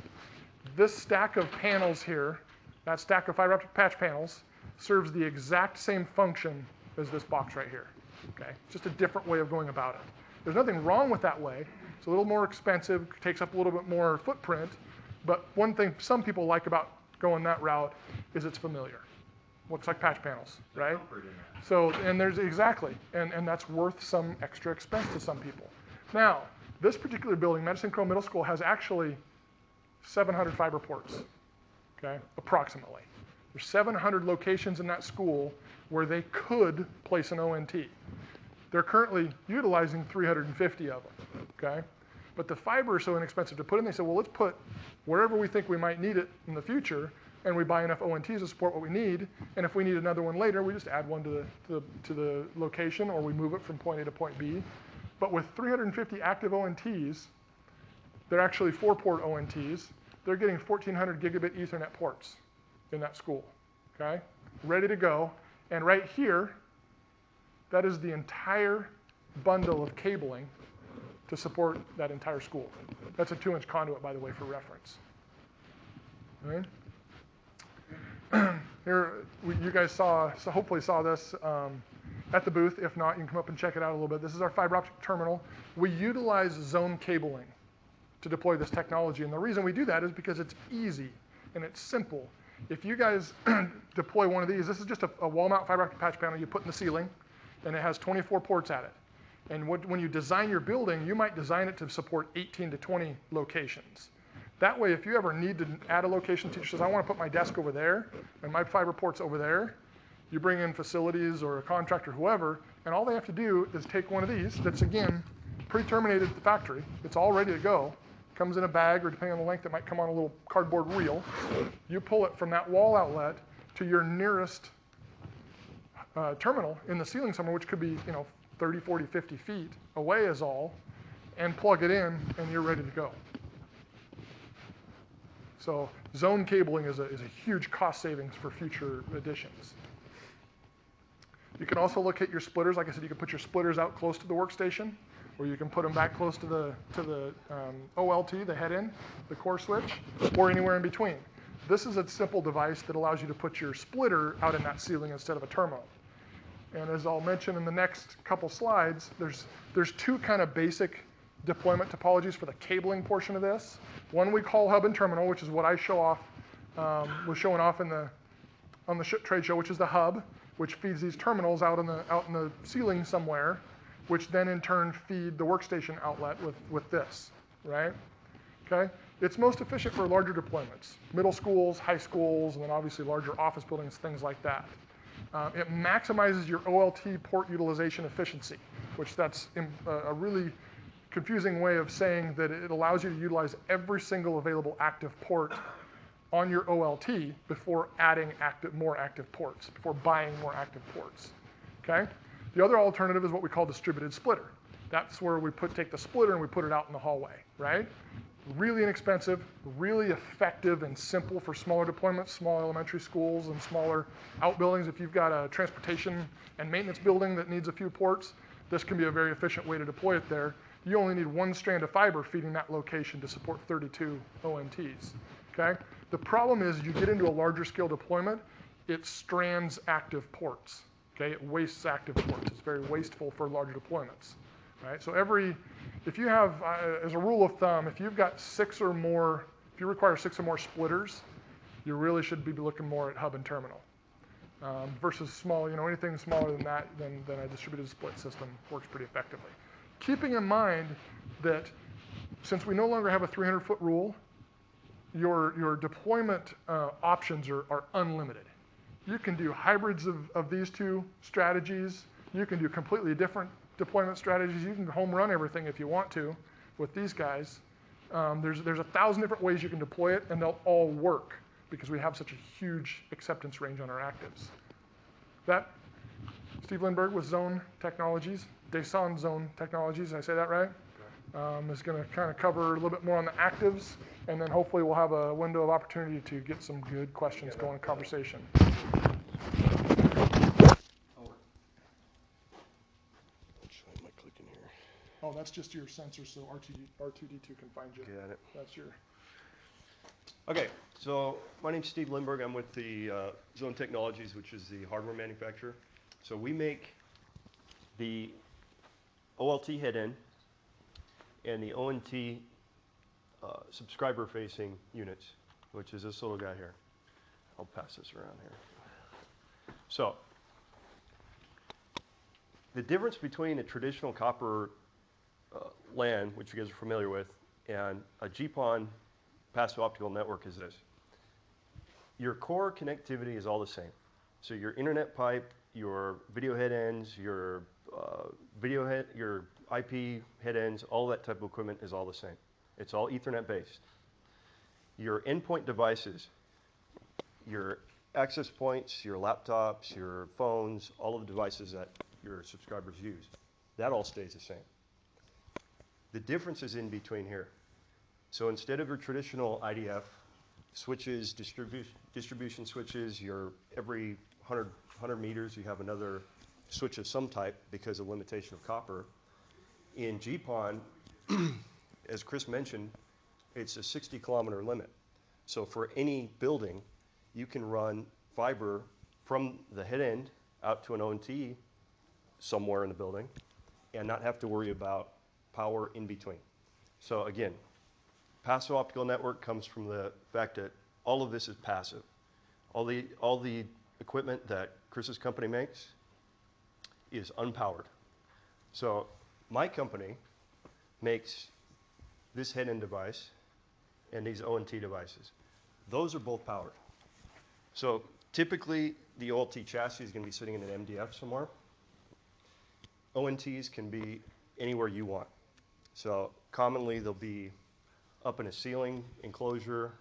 This stack of panels here, that stack of fiber optic patch panels, serves the exact same function as this box right here. Okay, just a different way of going about it. There's nothing wrong with that way. It's a little more expensive, takes up a little bit more footprint, but one thing some people like about going that route is it's familiar. Looks like patch panels, right? So, and there's exactly, and that's worth some extra expense to some people. Now, this particular building, Medicine Crow Middle School, has actually 700 fiber ports, okay, approximately. There's 700 locations in that school where they could place an ONT. They're currently utilizing 350 of them, okay? But the fiber is so inexpensive to put in, they said, well, let's put wherever we think we might need it in the future, and we buy enough ONTs to support what we need, and if we need another one later, we just add one to the location, or we move it from point A to point B. But with 350 active ONTs, they're actually 4-port ONTs, they're getting 1,400 gigabit Ethernet ports in that school, okay? Ready to go, and right here, that is the entire bundle of cabling to support that entire school. That's a 2-inch conduit, by the way, for reference. Right? Here, you guys hopefully saw this at the booth. If not, you can come up and check it out a little bit. This is our fiber optic terminal. We utilize zone cabling to deploy this technology, and the reason we do that is because it's easy and it's simple. If you guys deploy one of these, this is just a wall mount fiber optic patch panel you put in the ceiling, and it has 24 ports at it. And when you design your building, you might design it to support 18 to 20 locations. That way, if you ever need to add a location, teacher says, I want to put my desk over there and my fiber ports over there, you bring in facilities or a contractor, whoever, and all they have to do is take one of these that's, again, pre-terminated at the factory. It's all ready to go. Comes in a bag, or depending on the length, it might come on a little cardboard reel. You pull it from that wall outlet to your nearest terminal in the ceiling somewhere, which could be 30, 40, 50 feet away is all, and plug it in, and you're ready to go. So zone cabling is a huge cost savings for future additions. You can also locate your splitters. Like I said, you can put your splitters out close to the workstation, or you can put them back close to the OLT, the head-in, the core switch, or anywhere in between. This is a simple device that allows you to put your splitter out in that ceiling instead of a terminal. And as I'll mention in the next couple slides, there's two kind of basic deployment topologies for the cabling portion of this. One we call hub and terminal, which is what I show off, was showing off on the trade show, which is the hub, which feeds these terminals out in the ceiling somewhere, which then in turn feed the workstation outlet with this, right? Okay? It's most efficient for larger deployments, middle schools, high schools, and then obviously larger office buildings, things like that. It maximizes your OLT port utilization efficiency, which that's a really confusing way of saying that it allows you to utilize every single available active port on your OLT before adding more active ports, before buying more active ports, okay? The other alternative is what we call distributed splitter. That's where we take the splitter and we put it out in the hallway, right? Really inexpensive, really effective and simple for smaller deployments, small elementary schools and smaller outbuildings. If you've got a transportation and maintenance building that needs a few ports, this can be a very efficient way to deploy it there. You only need one strand of fiber feeding that location to support 32 ONTs, okay? The problem is you get into a larger scale deployment, it strands active ports, okay? It wastes active ports. It's very wasteful for larger deployments, right? So if you have, as a rule of thumb, if you've got 6 or more, if you require 6 or more splitters, you really should be looking more at hub and terminal. Versus small, anything smaller than that, than a distributed split system works pretty effectively. Keeping in mind that since we no longer have a 300-foot rule, your deployment options are unlimited. You can do hybrids of these two strategies. You can do completely different deployment strategies. You can home run everything if you want to with these guys. There's 1,000 different ways you can deploy it, and they'll all work because we have such a huge acceptance range on our actives. That, Steve Lindbergh with Zone Technologies, Deson Zone Technologies, did I say that right? Is going to kind of cover a little bit more on the actives, and then hopefully we'll have a window of opportunity to get some good questions going in conversation. Oh, that's just your sensor, so R2D2 can find you.
Got it.
That's your.
Okay, so my name's Steve Lindbergh. I'm with the Zone Technologies, which is the hardware manufacturer. So we make the OLT head-end and the ONT subscriber-facing units, which is this little guy here. I'll pass this around here. So the difference between a traditional copper LAN, which you guys are familiar with, and a GPON passive optical network is this. Your core connectivity is all the same. So your internet pipe, your video head ends, your your IP head ends, all that type of equipment is all the same. It's all Ethernet based. Your endpoint devices, your access points, your laptops, your phones, all of the devices that your subscribers use, that all stays the same. The difference is in between here. So instead of your traditional IDF switches, distribution switches, every 100 meters you have another switch of some type because of limitation of copper. In GPON, as Chris mentioned, it's a 60-kilometer limit. So for any building, you can run fiber from the head end out to an ONT somewhere in the building and not have to worry about power in between. So again, passive optical network comes from the fact that all of this is passive. All the equipment that Chris's company makes is unpowered. So my company makes this head-end device and these ONT devices. Those are both powered. So typically, the OLT chassis is going to be sitting in an MDF somewhere. ONTs can be anywhere you want. So commonly, they'll be up in a ceiling enclosure,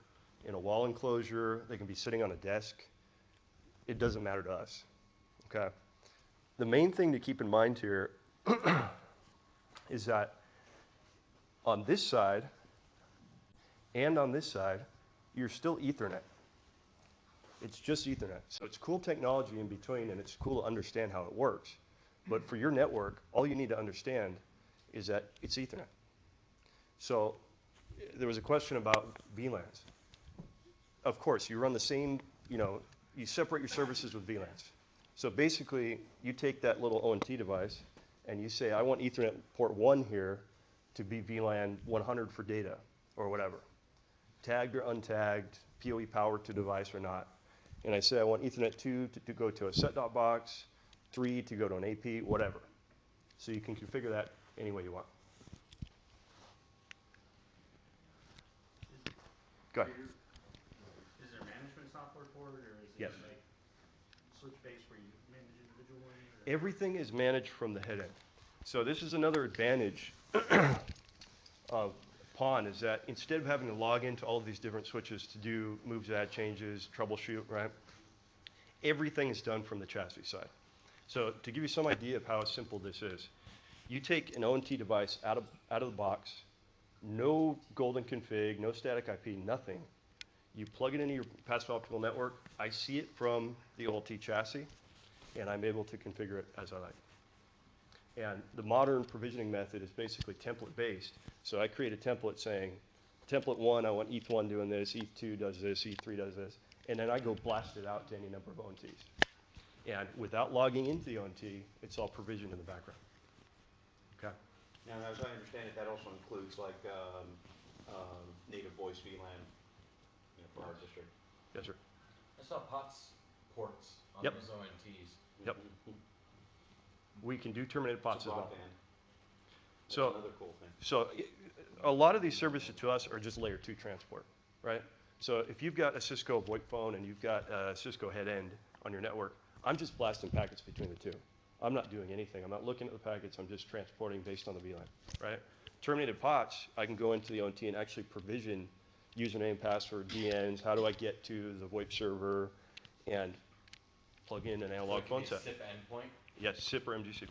in a wall enclosure. They can be sitting on a desk. It doesn't matter to us. Okay. The main thing to keep in mind here is that on this side and on this side, you're still Ethernet. It's just Ethernet. So it's cool technology in between, and it's cool to understand how it works. But for your network, all you need to understand is that it's Ethernet. So there was a question about VLANs. Of course, you run the same, you separate your services with VLANs. So basically, you take that little ONT device, and you say, I want Ethernet port 1 here to be VLAN 100 for data, or whatever. Tagged or untagged, PoE power to device or not. And I say I want Ethernet 2 to go to a set-top box, 3 to go to an AP, whatever. So you can configure that any way you want. Go ahead.
Is there management software for it, or is it
Yes.
like switch-based where you manage individual ones? Or?
Everything is managed from the head end. So this is another advantage of PON, is that instead of having to log into all of these different switches to do moves, add changes, troubleshoot, right? Everything is done from the chassis side. So to give you some idea of how simple this is, you take an ONT device out of the box, no golden config, no static IP, nothing. You plug it into your passive optical network. I see it from the OLT chassis, and I'm able to configure it as I like. And the modern provisioning method is basically template-based. So I create a template saying, template 1, I want ETH1 doing this, ETH2 does this, ETH3 does this, and then I go blast it out to any number of ONTs. And without logging into the ONT, it's all provisioned in the background. Okay?
Now, as I understand it, that also includes like native voice VLAN, for our district.
Yes, sir.
I saw POTS ports on
Yep.
those ONTs.
Yep. We can do terminated POTS as well.
That's
So,
another cool thing.
So a lot of these services to us are just layer 2 transport, right? So if you've got a Cisco VoIP phone and you've got a Cisco head end on your network, I'm just blasting packets between the two. I'm not doing anything. I'm not looking at the packets. I'm just transporting based on the VLAN, right? Terminated POTS, I can go into the ONT and actually provision username, password, DNs. How do I get to the VoIP server and plug in an analog
So it
phone
can be a
set?
SIP endpoint.
Yes, SIP or MGCP.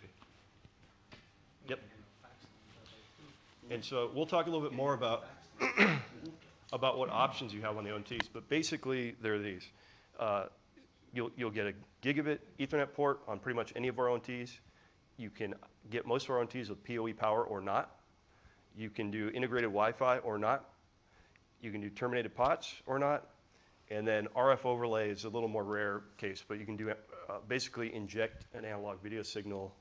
Yep. And so we'll talk a little bit more about about what options you have on the ONTs, but basically they're these. You'll get a gigabit Ethernet port on pretty much any of our ONTs. You can get most of our ONTs with PoE power or not. You can do integrated Wi-Fi or not. You can do terminated POTS or not. And then RF overlay is a little more rare case, but you can do basically inject an analog video signal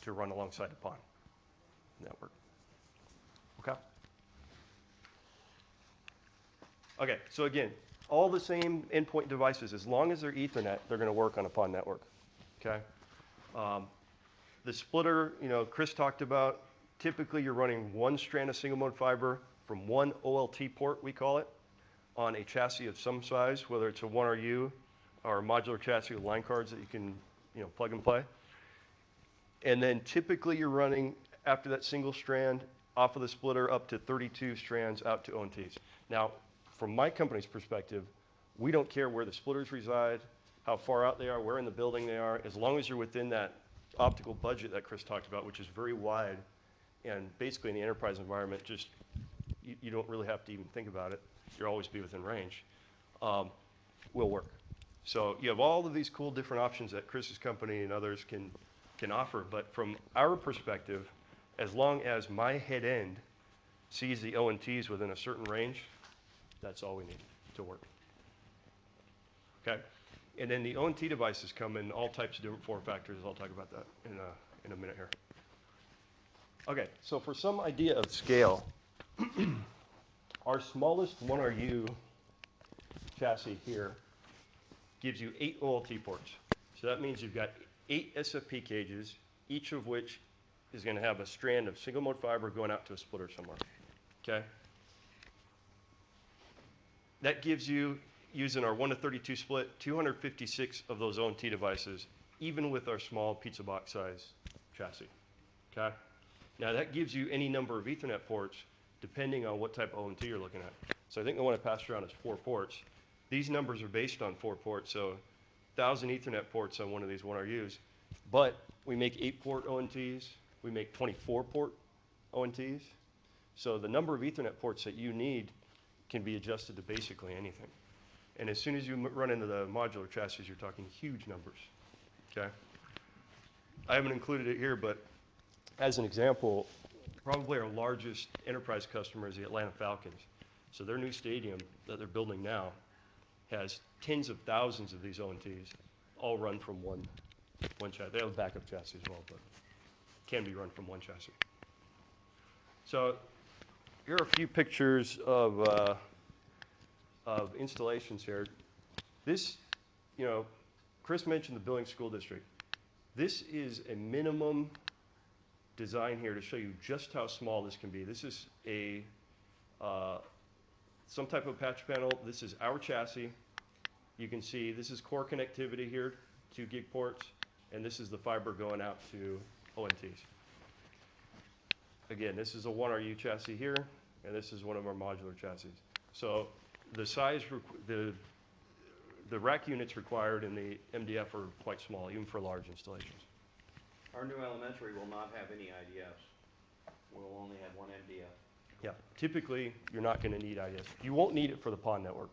to run alongside the PON network. Okay? Okay, so again, all the same endpoint devices, as long as they're Ethernet, they're going to work on a PON network. Okay? The splitter, Chris talked about, typically you're running one strand of single mode fiber from one OLT port, we call it, on a chassis of some size, whether it's a 1RU or a modular chassis with line cards that you can plug and play. And then typically you're running, after that single strand, off of the splitter up to 32 strands out to ONTs. Now, from my company's perspective, we don't care where the splitters reside, how far out they are, where in the building they are, as long as you're within that optical budget that Chris talked about, which is very wide, and basically in the enterprise environment, just you don't really have to even think about it. You'll always be within range. Will work. So you have all of these cool different options that Chris's company and others can offer, but from our perspective, as long as my head end sees the ONTs within a certain range, that's all we need. to work. Okay? And then the ONT devices come in all types of different form factors. I'll talk about that in a minute here. Okay, so for some idea of scale, our smallest 1RU chassis here gives you 8 OLT ports. So that means you've got 8 SFP cages, each of which is going to have a strand of single mode fiber going out to a splitter somewhere. Okay? That gives you, using our 1:32 split, 256 of those ONT devices, even with our small pizza box size chassis. Okay? Now that gives you any number of Ethernet ports depending on what type of ONT you're looking at. So I think the one I passed around is 4 ports. These numbers are based on 4 ports, so 1,000 Ethernet ports on one of these 1RUs. But we make 8-port ONTs, we make 24-port ONTs. So the number of Ethernet ports that you need can be adjusted to basically anything. And as soon as you run into the modular chassis, you're talking huge numbers. Okay? I haven't included it here, but as an example, probably our largest enterprise customer is the Atlanta Falcons. So their new stadium that they're building now has tens of thousands of these ONTs, all run from one chassis. They have a backup chassis as well, but can be run from one chassis. So here are a few pictures of installations here. This, Chris mentioned the Pullman School District. This is a minimum design here to show you just how small this can be. This is a some type of patch panel. This is our chassis. You can see this is core connectivity here, 2 gig ports, and this is the fiber going out to ONTs. Again, this is a 1RU chassis here, and this is one of our modular chassis. So the size, the rack units required in the MDF are quite small, even for large installations.
Our new elementary will not have any IDFs. We'll only have one MDF.
Yeah, typically you're not going to need IDFs. You won't need it for the PON network.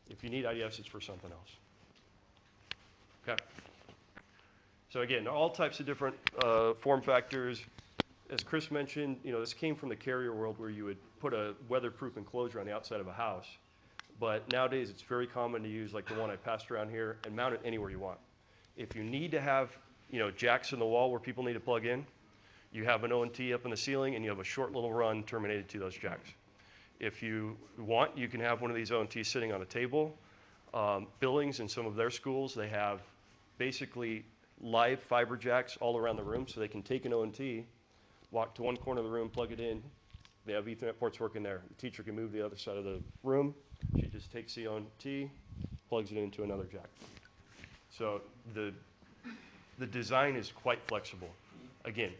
If you need IDFs, it's for something else. Okay. So again, all types of different form factors. As Chris mentioned, this came from the carrier world where you would put a weatherproof enclosure on the outside of a house. But nowadays it's very common to use like the one I passed around here and mount it anywhere you want. If you need to have jacks in the wall where people need to plug in, you have an ONT up in the ceiling and you have a short little run terminated to those jacks. If you want, you can have one of these ONTs sitting on a table. Billings in some of their schools, they have basically live fiber jacks all around the room, so they can take an ONT, walk to one corner of the room, plug it in. They have Ethernet ports working there. The teacher can move to the other side of the room. She just takes the ONT, plugs it into another jack. So the design is quite flexible. Again,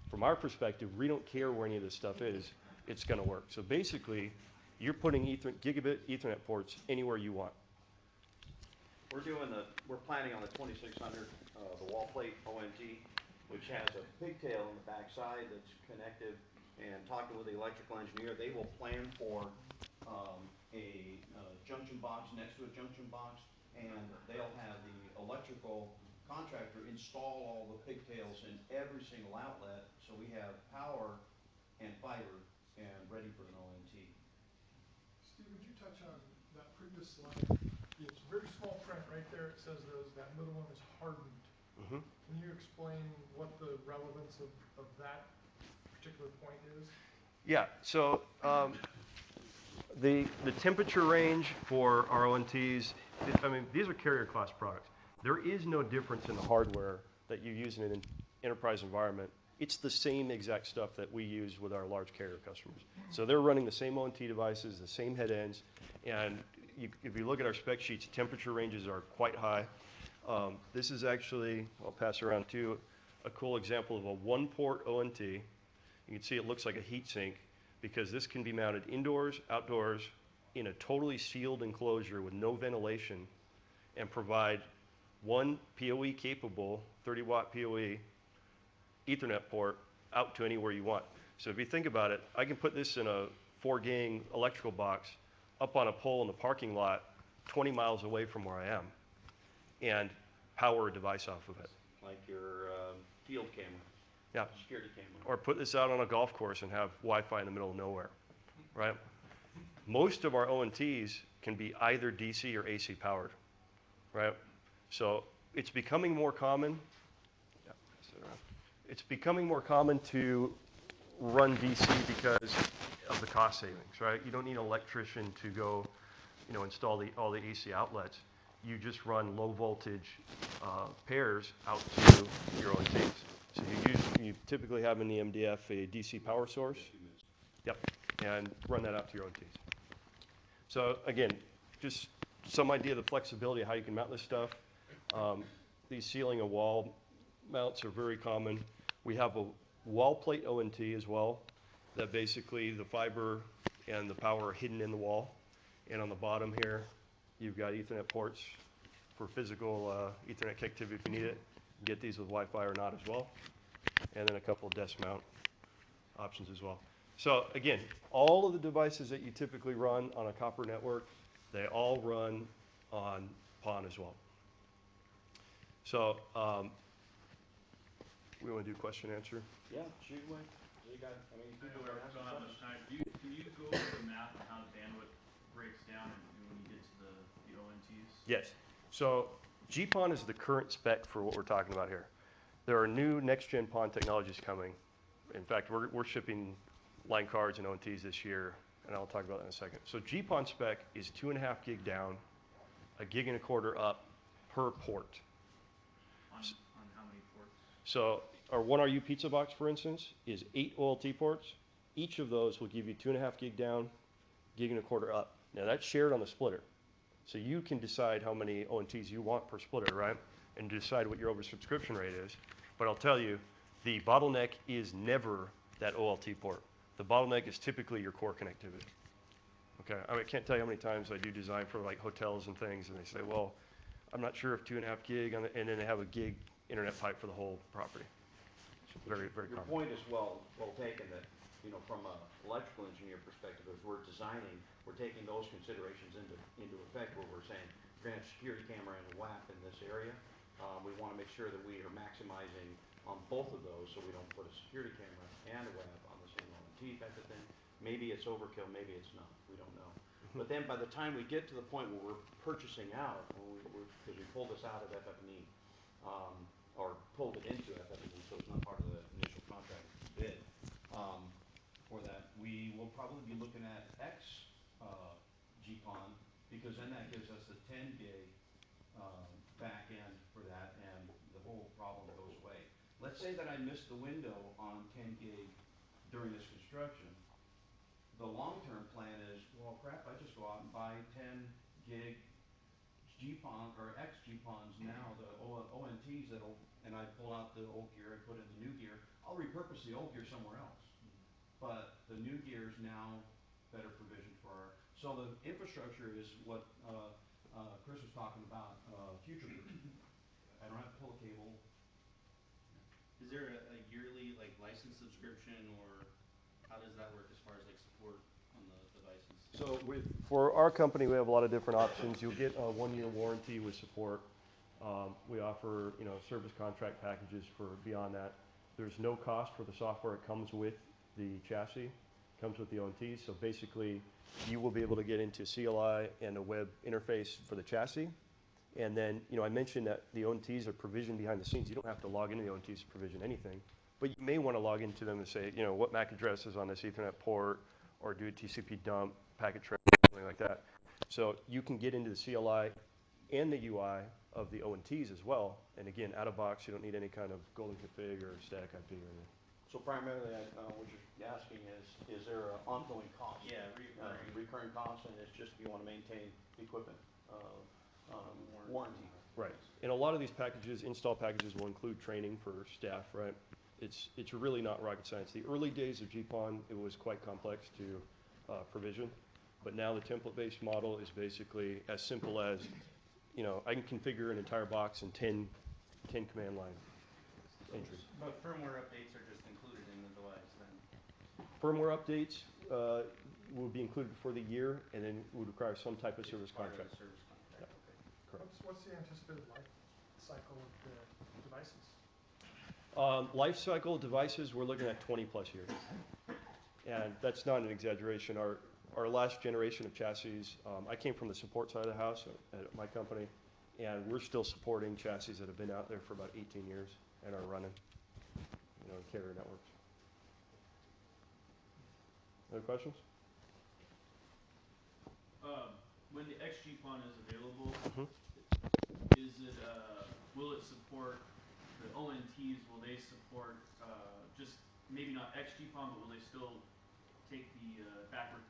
from our perspective, we don't care where any of this stuff is. It's going to work. So basically, you're putting gigabit Ethernet ports anywhere you want.
We're planning on the 2600, the wall plate ONT, which has a pigtail on the back side that's connective. And talking with the electrical engineer, they will plan for a junction box next to a junction box, and they'll have the electrical contractor install all the pigtails in every single outlet, so we have power and fiber and ready for an ONT.
Steve, would you touch on that previous slide? It's very small print right there. It says that middle one is hardened.
Mm-hmm.
Can you explain what the relevance of that particular point is?
Yeah, so the temperature range for our ONTs, these are carrier class products. There is no difference in the hardware that you use in an enterprise environment. It's the same exact stuff that we use with our large carrier customers. So they're running the same ONT devices, the same head ends, and if you look at our spec sheets, temperature ranges are quite high. This is actually, I'll pass around too, a cool example of a 1-port ONT. You can see it looks like a heat sink because this can be mounted indoors, outdoors, in a totally sealed enclosure with no ventilation and provide one PoE capable, 30-watt PoE Ethernet port out to anywhere you want. So if you think about it, I can put this in a 4-gang electrical box up on a pole in the parking lot 20 miles away from where I am and power a device off of it.
Like your field camera.
Yeah.
Security camera.
Or put this out on a golf course and have Wi-Fi in the middle of nowhere, right? Most of our ONTs can be either DC or AC powered, right? So it's becoming more common. Yeah, sit around. It's becoming more common to run DC because of the cost savings, right? You don't need an electrician to go, install all the AC outlets. You just run low voltage pairs out to your ONTs. So you typically have in the MDF a DC power source. Yep, and run that out to your ONTs. So again, just some idea of the flexibility of how you can mount this stuff. These ceiling and wall mounts are very common. We have a wall plate ONT as well, that basically the fiber and the power are hidden in the wall. And on the bottom here, you've got Ethernet ports for physical Ethernet connectivity if you need it. Get these with Wi-Fi or not as well. And then a couple of desk mount options as well. So again, all of the devices that you typically run on a copper network, they all run on PON as well. So we want to do question answer?
Yeah, shoot away. So you got, I mean,
I know
people
we're
are asking
going on much
questions.
time. Can you go over the math on how the bandwidth breaks down when you get to the ONTs?
Yes. So GPON is the current spec for what we're talking about here. There are new next-gen PON technologies coming. In fact, we're shipping line cards and ONTs this year, and I'll talk about that in a second. So GPON spec is 2.5 gig down, 1.25 gig up per port.
On how many ports?
So our 1RU pizza box, for instance, is 8 OLT ports. Each of those will give you 2.5 gig down, 1.25 gig up. Now that's shared on the splitter. So you can decide how many ONTs you want per splitter, right? And decide what your oversubscription rate is. But I'll tell you, the bottleneck is never that OLT port. The bottleneck is typically your core connectivity. Okay, I can't tell you how many times I do design for like hotels and things, and they say, well, I'm not sure if 2.5 gig, and then they have a gig internet pipe for the whole property. So very, very
Your
common.
point is well taken that, from an electrical engineer perspective, as we're designing, we're taking those considerations into effect where we're saying, we're gonna have security camera and a WAP in this area. We wanna make sure that we are maximizing on both of those so we don't put a security camera and a WAP on the same ONT type of thing. Maybe it's overkill, maybe it's not, we don't know. But then by the time we get to the point where we're purchasing out, because we pulled this out of ACPEnw, or pulled it into ACPEnw, so it's not part of the initial contract bid, for that, we will probably be looking at X GPON, because then that gives us a 10 gig back end for that, and the whole problem goes away. Let's say that I missed the window on 10 gig during this construction. The long-term plan is, well, crap, I just go out and buy 10 gig GPON or X GPONs now, the ONTs and I pull out the old gear, I put in the new gear. I'll repurpose the old gear somewhere else. But the new gear is now better provisioned for our, so the infrastructure is what Chris was talking about, future-proof. I don't have to pull a cable.
Is there a yearly license subscription, or how does that work as far as support on the devices?
So for our company, we have a lot of different options. You'll get a 1-year warranty with support. We offer, service contract packages for beyond that. There's no cost for the software. It comes with the chassis, comes with the ONT. So basically, you will be able to get into CLI and a web interface for the chassis. And then, I mentioned that the ONTs are provisioned behind the scenes. You don't have to log into the ONTs to provision anything. But you may want to log into them and say, what MAC address is on this Ethernet port, or do a TCP dump, packet trace, something like that. So you can get into the CLI and the UI of the ONTs as well. And again, out of box, you don't need any kind of golden config or static IP or anything.
So primarily, what you're asking is there an ongoing cost?
Yeah,
recurring cost, and it's just you want to maintain the equipment warranty.
Right. And a lot of these packages, install packages, will include training for staff, right? It's really not rocket science. The early days of GPON, it was quite complex to provision. But now the template-based model is basically as simple as, I can configure an entire box in 10 command line entries.
But firmware updates are just included in the device then?
Firmware updates will be included for the year, and then would require some type of service contract.
Part of the service contract, okay.
Correct.
What's the anticipated life cycle of the devices?
Life cycle devices, we're looking at 20 plus years. And that's not an exaggeration. Our our last generation of chassis, I came from the support side of the house at my company, and we're still supporting chassis that have been out there for about 18 years and are running, you know, carrier networks. Other questions?
When the XGPON is available, is it will it support the ONTs? Will they support just maybe not XGPON, but will they still take the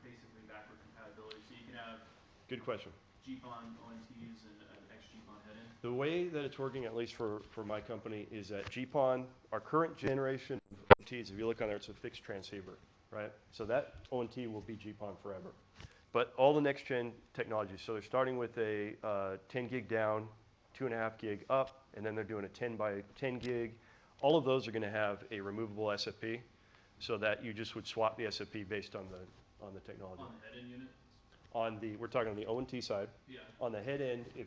basically backward compatibility, so you can have
Good question.
GPON ONTs and an XGPON head-in?
The way that it's working, at least for my company, is that GPON, our current generation of ONTs, if you look on there, it's a fixed transceiver, right? So that ONT will be GPON forever. But all the next gen technologies, so they're starting with a 10 gig down, 2.5 gig up, and then they're doing a 10 by 10 gig. All of those are going to have a removable SFP, so that you just would swap the SFP based on the technology.
On the head-in unit?
We're talking on the ONT side.
Yeah.
On the head end, if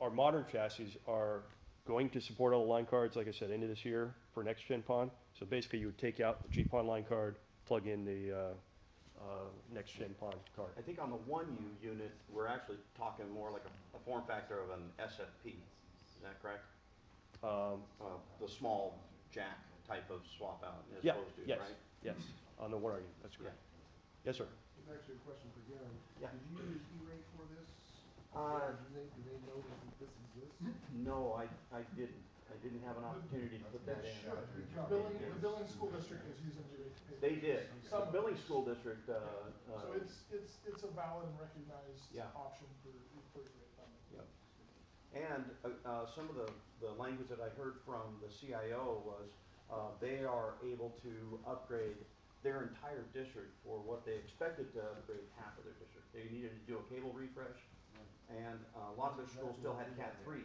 our modern chassis are going to support all the line cards, like I said, into this year for next gen PON. So basically, you would take out the GPON line card, plug in the next gen PON card.
I think on the 1U unit, we're actually talking more like a form factor of an SFP. Is that correct? The small jack type of swap out as opposed to,
yes,
right?
yes. On the 1RU, that's correct. Yes, sir.
Actually, a question for Gary.
Yeah.
Did you use E-rate for this? Do they know that this exists?
No, I didn't. I didn't have an opportunity to put that in.
The billing school district is using E-rate to pay.
They did.
Some
The
of
billing
those.
school district,
So it's a valid and recognized
Yeah.
option for E-rate funding.
Yep. And some of the language that I heard from the CIO was they are able to upgrade their entire district for what they expected to upgrade half of their district. They needed to do a cable refresh, and a lot of their schools still had Cat 3.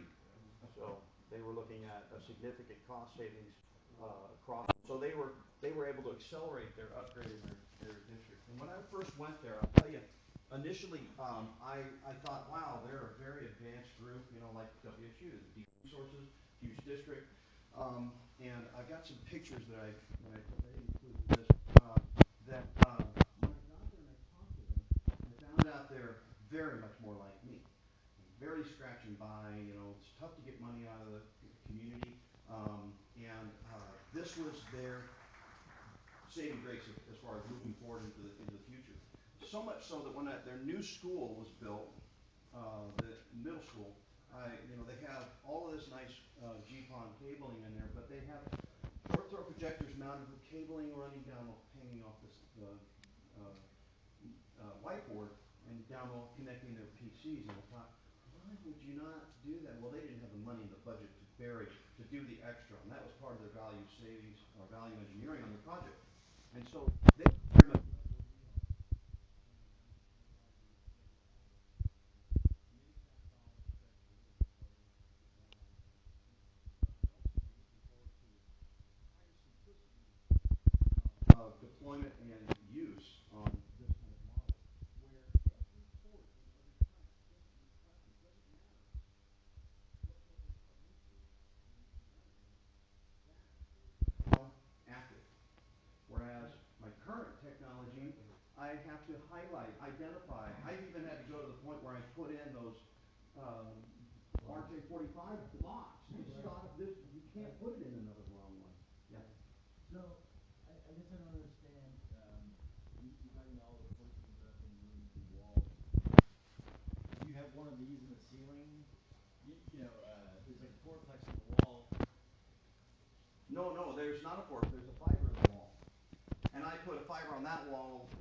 So they were looking at a significant cost savings across. So they were able to accelerate their upgrade in their district. And when I first went there, I'll tell you, initially I thought, wow, they're a very advanced group, you know, like WSU, the deep resources, huge district. And I got some pictures that I included this. When I got there and I talked to them, I found out they're very much more like me. Very scratch and buy, you know, it's tough to get money out of the community. This was their saving grace as far as moving forward into the future. So much so that when their new school was built, the middle school, they have all of this nice GPON cabling in there, but they have short throw projectors mounted with cabling running down, hanging off the whiteboard and down connecting their PCs. And I thought, why would you not do that? Well, they didn't have the money in the budget to do the extra, and that was part of their value savings or value engineering on the project. And so they very much deployment and use on this kind of model, where every port and every type doesn't matter what it's published to, that is active. Whereas my current technology, I have to highlight, identify. I even had to go to the point where I put in those RJ45 blocks to stop this. You can't put it in another wrong one. Yeah.
So, I guess I don't understand, you're talking about all the ports and stuff and rooms and walls. Do you have one of these in the ceiling? There's like a fourplex in the wall.
No, there's not a port. There's a fiber in the wall. And I put a fiber on that wall, and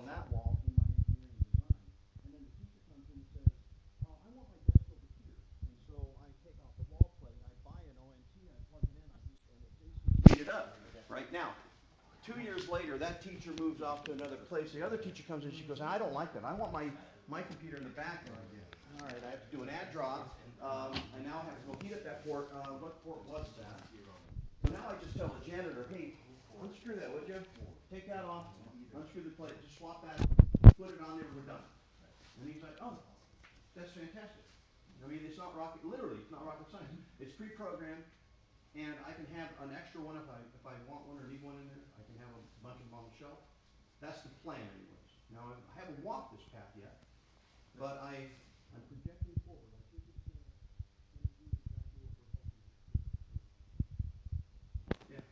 that wall in my engineering design. And then the teacher comes in and says, oh, I want my desk over here. And so I take off the wall plate, I buy an ONT, I plug it in, and it basically heat it up right now. 2 years later, that teacher moves off to another place. The other teacher comes in, she goes, I don't like that. I want my computer in the back end again. All right, I have to do an add drop. I now have to go heat up that port. What port was that? So now I just tell the janitor, hey, unscrew that, would you? Take that off, unscrew the plate, just swap that, put it on there, we're done. And he's like, oh, that's fantastic. I mean, it's not rocket, literally, it's not rocket science. It's pre-programmed, and I can have an extra one if I want one or need one in there. I can have a bunch of them on the shelf. That's the plan anyways.
Now, I haven't walked this path yet, but I'm projecting forward. I think it's gonna do exactly what we're hoping. Yeah.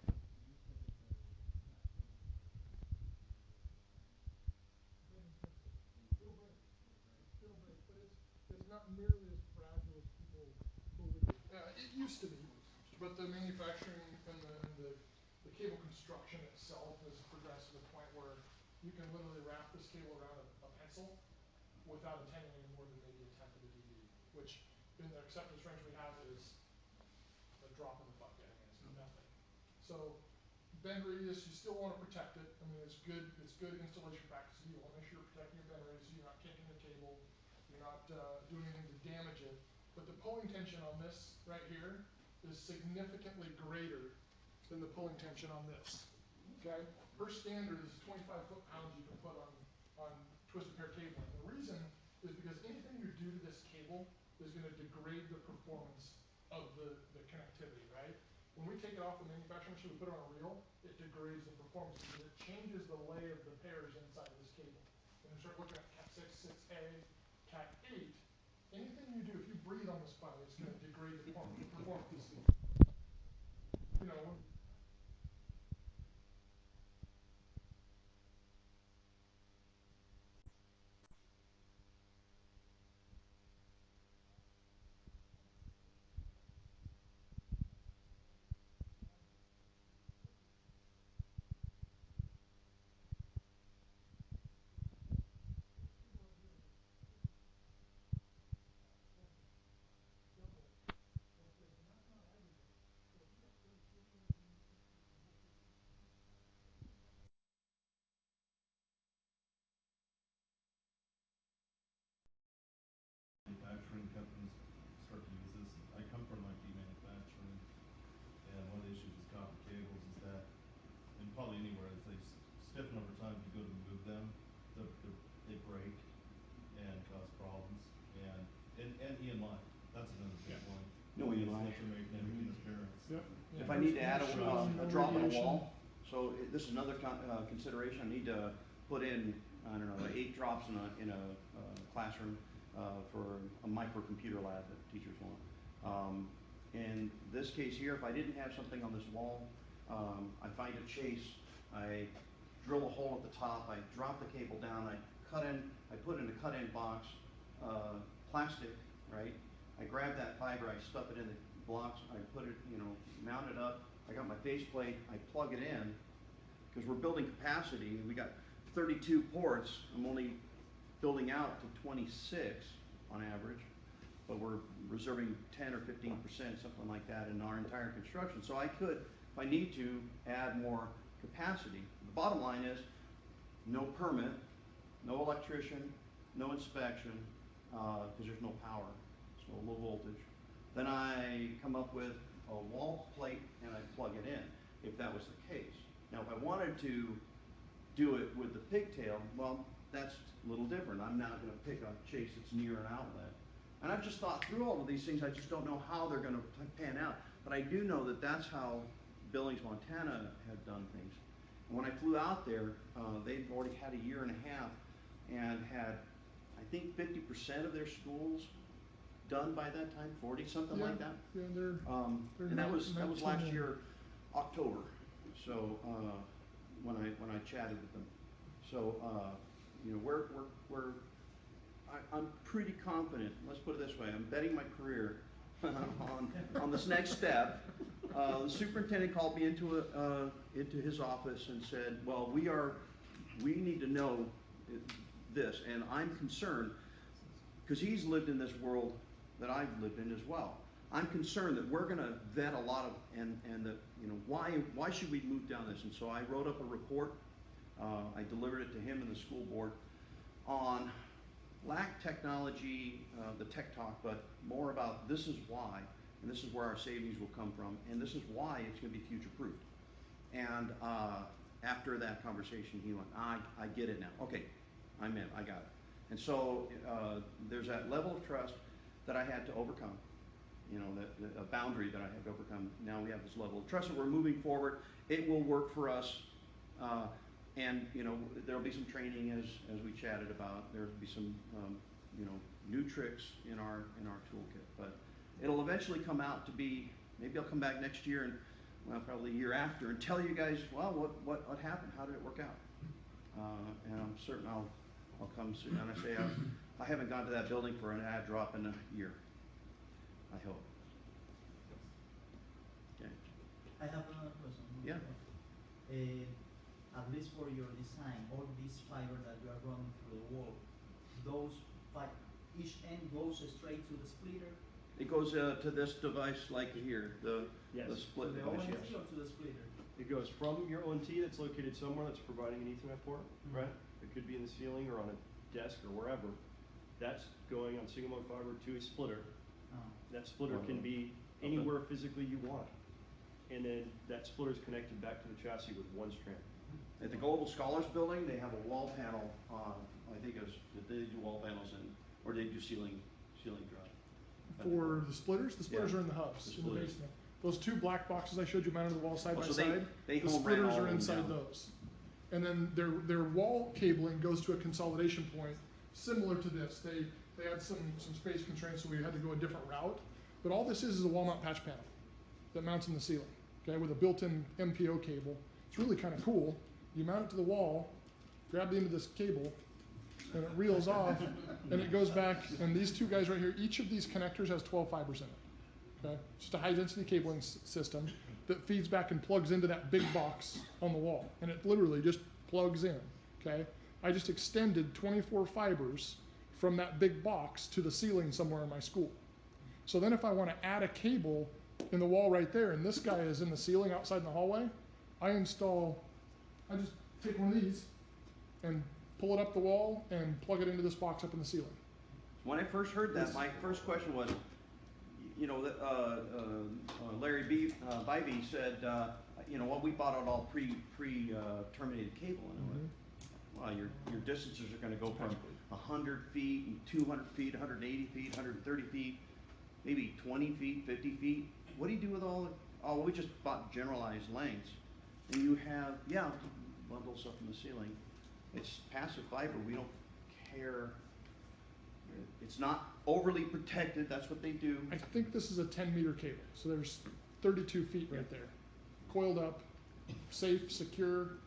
Still breaks, but it's not nearly as fragile as people believe. It used to be, but the manufacturing and the cable construction itself has progressed to the point where you can literally wrap this cable around a pencil without attenuating more than maybe a tenth of a dB, which in the acceptance range we have is a drop in the bucket. I mean, it's nothing. So bend radius, you still want to protect it. I mean, it's good installation practice. You want to make sure you're protecting your bend radius, so you're not kicking the cable, you're not doing anything to damage it. But the pulling tension on this right here is significantly greater than the pulling tension on this. Okay? Per standard is 25 foot-pounds you can put on twisted pair cabling. And the reason is because anything you do to this cable is going to degrade the performance of the connectivity, right? When we take it off the manufacturing machine, we put it on a reel, it degrades the performance because it changes the lay of the pairs inside of this cable. When you start looking at Cat 6, 6A, Cat 8, anything you do, if you breathe on this button, it's going to degrade the performance. You know,
manufacturing companies start to use this. I come from IT manufacturing, and one of the issues with copper cables is that, and probably anywhere, is they stiffen over time. If you go to move them, they break and cause problems. And EMI, that's another big one.
No EMI.
Electromagnetic interference.
Yep.
If I need to add a drop in a wall, so this is another consideration. I need to put in, I don't know, 8 drops in a classroom for a microcomputer lab that teachers want. In this case here, if I didn't have something on this wall, I find a chase, I drill a hole at the top, I drop the cable down, I put in a cut-in box, plastic, right? I grab that fiber, I stuff it in the blocks, I put it, mount it up, I got my faceplate, I plug it in, because we're building capacity. We got 32 ports. I'm only building out to 26 on average, but we're reserving 10 or 15%, something like that, in our entire construction. So I could, if I need to, add more capacity. The bottom line is no permit, no electrician, no inspection, because there's no power, it's no low voltage. Then I come up with a wall plate and I plug it in, if that was the case. Now, if I wanted to do it with the pigtail, well, that's a little different. I'm not going to pick a chase that's near an outlet. And I've just thought through all of these things. I just don't know how they're going to pan out. But I do know that that's how Billings, Montana had done things. And when I flew out there, they'd already had a year and a half and had, I think, 50% of their schools done by that time, 40, something like that.
Yeah, they're
and that was last
in.
year, October. So when I chatted with them, so I'm pretty confident. Let's put it this way: I'm betting my career on this next step. The superintendent called me into his office and said, "Well, we need to know this," and I'm concerned because he's lived in this world that I've lived in as well. I'm concerned that we're going to vet a lot of, and that, why should we move down this? And so I wrote up a report. I delivered it to him and the school board on lack technology, the tech talk, but more about this is why, and this is where our savings will come from, and this is why it's going to be future-proofed. And after that conversation, he went, I get it now. Okay, I'm in, I got it. And so there's that level of trust that I had to overcome, a boundary that I had to overcome. Now we have this level of trust that we're moving forward. It will work for us. and you know, there'll be some training as we chatted about. There'll be some you know, new tricks in our toolkit, but it'll eventually come out to be. Maybe I'll come back next year and, well, probably a year after, and tell you guys, well, what happened? How did it work out? And I'm certain I'll come soon. And I say I haven't gone to that building for an ad drop in a year. I hope. Okay.
I have another question.
Yeah.
At least for your design, all this fiber that you are running through the wall, each end goes straight to the splitter?
It goes to this device like here, the split
To the
device,
ONT
yes.
or to the splitter?
It goes from your ONT that's located somewhere that's providing an Ethernet port, right? It could be in the ceiling or on a desk or wherever. That's going on single mode fiber to a splitter. That splitter can be anywhere physically you want. And then that splitter is connected back to the chassis with one strand.
At the Global Scholars Building, they have a wall panel on, I think they do wall panels or they do ceiling drive.
For the splitters are in the hubs, in the basement. Those two black boxes I showed you mounted to the wall side by side, the splitters are inside those. And then their wall cabling goes to a consolidation point similar to this. They had some space constraints, so we had to go a different route. But all this is a wall mount patch panel that mounts in the ceiling, okay, with a built-in MPO cable. It's really kind of cool. You mount it to the wall, grab the end of this cable, and it reels off, and it goes back, and these two guys right here, each of these connectors has 12 fibers in it, okay? Just a high-density cabling system that feeds back and plugs into that big box on the wall, and it literally just plugs in, okay? I just extended 24 fibers from that big box to the ceiling somewhere in my school. So then if I want to add a cable in the wall right there, and this guy is in the ceiling outside in the hallway, I just take one of these and pull it up the wall and plug it into this box up in the ceiling.
When I first heard that, my first question was, you know, Larry Bybee said, you know, well, we bought out all terminated cable, and I went, well, your distances are going to go from 100 feet, and 200 feet, 180 feet, 130 feet, maybe 20 feet, 50 feet. What do you do with all the, oh, we just bought generalized lengths. And you have, bundles up in the ceiling. It's passive fiber. We don't care. It's not overly protected. That's what they do.
I think this is a 10-meter cable, so there's 32 feet right there, coiled up, safe, secure.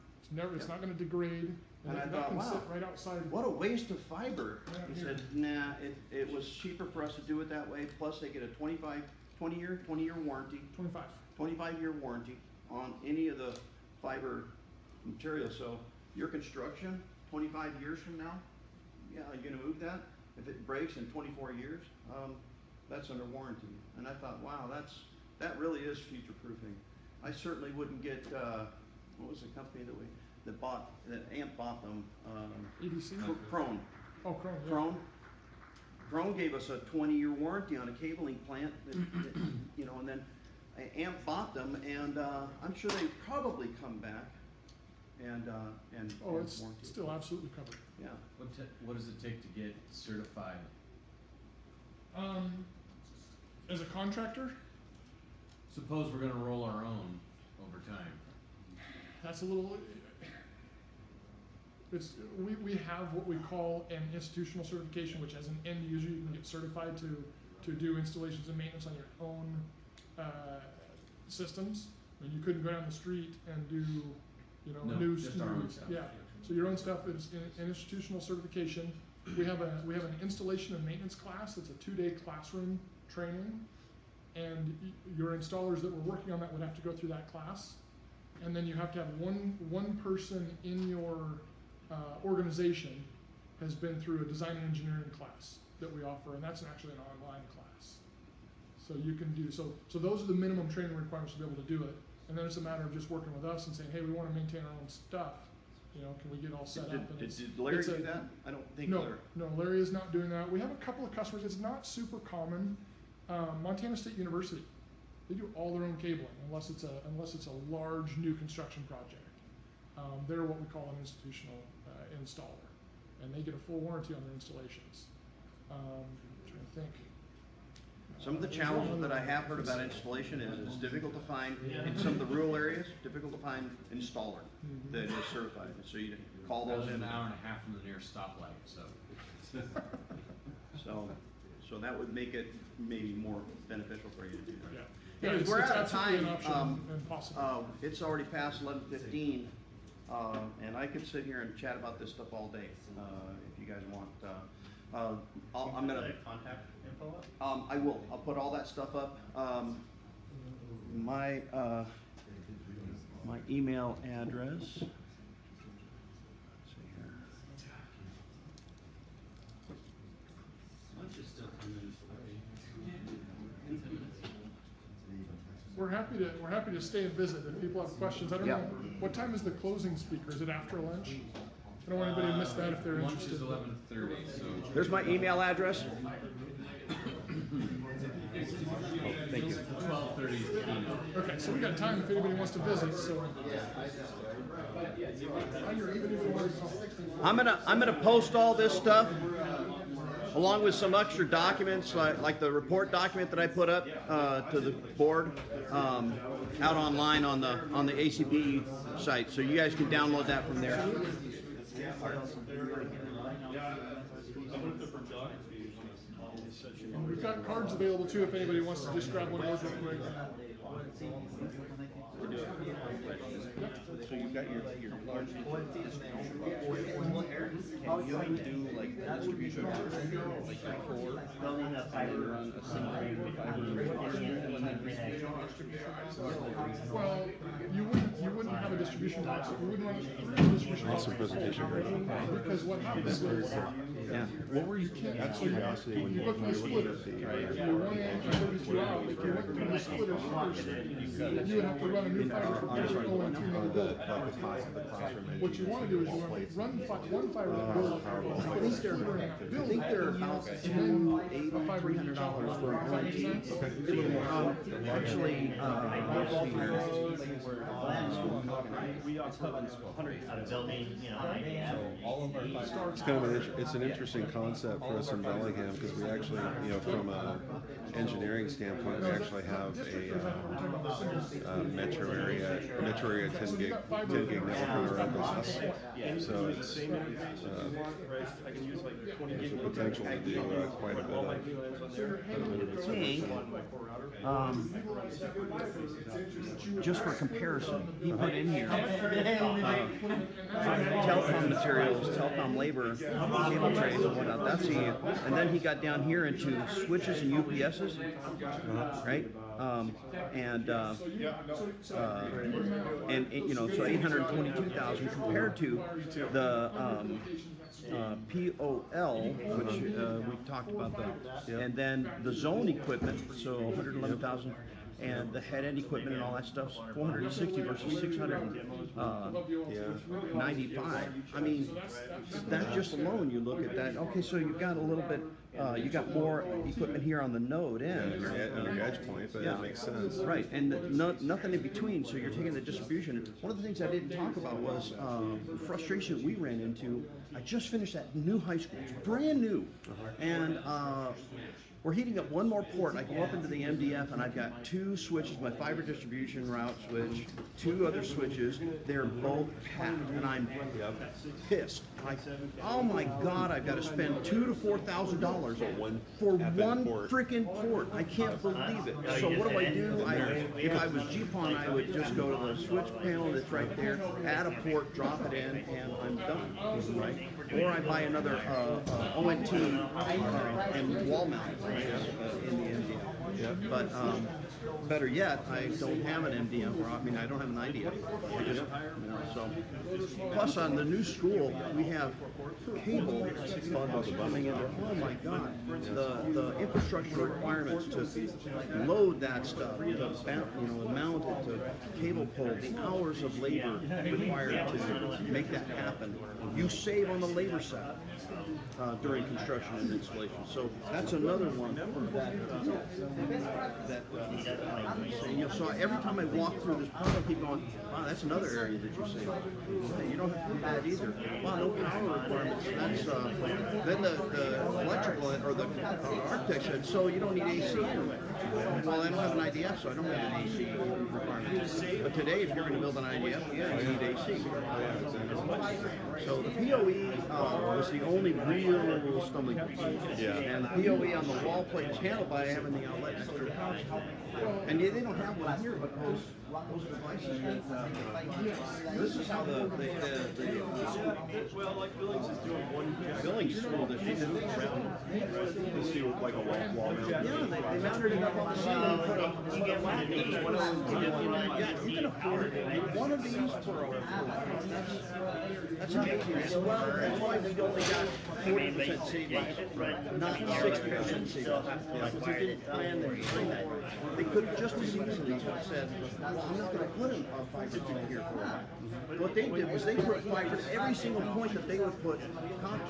It's not going to degrade.
And I
that
thought,
can
wow,
sit right outside.
what a waste of fiber.
Right
He
here.
said, nah, it was cheaper for us to do it that way. Plus, they get a 20-year warranty.
25.
25-year warranty on any of the fiber material. So your construction, 25 years from now, you're going to move that. If it breaks in 24 years, that's under warranty. And I thought, wow, that really is future proofing. I certainly wouldn't get what was the company that AMP bought them?
EDC.
Crone.
Oh, Crone. Yeah.
Crone gave us a 20-year warranty on a cabling plant. You know, and then AMP bought them, and I'm sure they probably come back and
Oh, it's
warranty.
still absolutely covered.
Yeah.
What does it take to get certified?
As a contractor,
Suppose we're going to roll our own over time.
that's a little. We have what we call an institutional certification, which as an end user you can get certified to do installations and maintenance on your own systems. I mean, you couldn't go down the street and do, you know,
No, just our own stuff.
Yeah. So your own stuff is an institutional certification. We have an installation and maintenance class. It's a 2-day classroom training, and your installers that were working on that would have to go through that class, and then you have to have one person in your organization has been through a design and engineering class that we offer, and that's actually an online class. So you can do so those are the minimum training requirements to be able to do it, and then it's a matter of just working with us and saying, hey, we want to maintain our own stuff. You know, can we get all set up? And
Did Larry do that? I don't think Larry.
No, Larry is not doing that. We have a couple of customers. It's not super common. Montana State University, they do all their own cabling unless it's a large new construction project. They're what we call an institutional installer, and they get a full warranty on their installations. I'm trying to think.
Some of the challenges that I have heard about installation is it's difficult to find, in some of the rural areas, difficult to find installer that is certified. So you call those in.
An hour and a half from the nearest stoplight, so.
So that would make it maybe more beneficial for you to do that.
Yeah,
Anyways, we're out of
absolutely
time.
an option and possible.
It's already past 11:15, and I could sit here and chat about this stuff all day if you guys want. I'm gonna
Contact info up?
I will. I'll put all that stuff up. My email address. Let's see here.
Lunch is still 10 minutes away.
We're happy to stay and visit if people have questions. I don't
Yeah.
know, what time is the closing speaker? Is it after lunch? I don't want anybody to miss that if they're
Lunch
interested.
is 11:30, so.
There's my email address. Thank you.
12:30 is the keynote.
Okay, so we got time if anybody wants to visit, so.
I'm gonna post all this stuff along with some extra documents like the report document that I put up to the board out online on the ACPEnw site, so you guys can download that from there.
We've got cards available too if anybody wants to just grab one of those real quick.
So you've got your large and you do like distribution like your core, and then run a single
Well, you wouldn't have a distribution box. You wouldn't run it through the distribution box. Because what happens is,
what were you
so you go through the splitter. Your one end and 32 out. If you went through the splitter first, you would have to run a new fiber from every ONT in the building. What you want to do is you want to run one fiber to the building, put a splitter in that building.
I think they're about $300 for an ONT. Actually,
It's kind of it's an interesting concept for us in Bellingham because we actually, from an engineering standpoint, we actually have a metro area 10 gig network on our own bus. So it's there's a potential to do quite a bit of
just for comparison, he put in here telecom materials, telecom labor, cable trays and whatnot. That's and then he got down here into switches and UPSs, right? So 822,000 compared to the POL, which we talked about that, and then the zone equipment, so 111,000. And the head end equipment and all that stuff's 460 versus 695. I mean, that just alone, you look at that. Okay, so you've got a little bit, you got more equipment here on the node end.
On your edge point, but that makes sense.
Right, and nothing in between, so you're taking the distribution. One of the things I didn't talk about was the frustration we ran into. I just finished that new high school. It's brand new. And we're heating up one more port. I go up into the MDF and I've got two switches, my fiber distribution route switch, two other switches. They're both packed and I'm pissed. Like, oh my God, I've got to spend $2,000 to $4,000 for one freaking port. I can't believe it. So what do? If I was GPON, I would just go to the switch panel that's right there, add a port, drop it in, and I'm done. Right? Or I buy another ONT and wall mount in the MDF. Yeah. But better yet, I don't have an MDF, or I don't have an IDF. So, plus on the new school, we have cable bundles coming in there. Oh my God, the infrastructure requirements to load that stuff, to mount it, to cable pull, the hours of labor required to make that happen, you save on the labor side during construction and installation. So that's another one so every time I walk through this part, I keep going, wow, that's another area that you save. You don't have to do that either. Wow, no power requirements. That's then the electrical or the architect said, so you don't need AC anyway. Well, I don't have an IDF, so I don't have an AC requirement. But today, if you're going to build an IDF, yeah, you need AC. So the POE was the only real stumbling block.
Yeah.
And the POE on the wall plate is handled by having the outlet next to the console. And they don't have one here, but those devices. This is how the
Well, like Billings is doing one
Billings School District around.
Let's do like a wall mount.
Yeah, they mounted it up on the ceiling and put a magnet. Yeah, you can afford one of these for that's amazing. That's why we only got 40% savings, not 60% savings. Because they didn't plan the design that way. They could have just as easily said, well, I'm not going to put a fiber through here for a while. What they did was they put fiber to every single point that they would put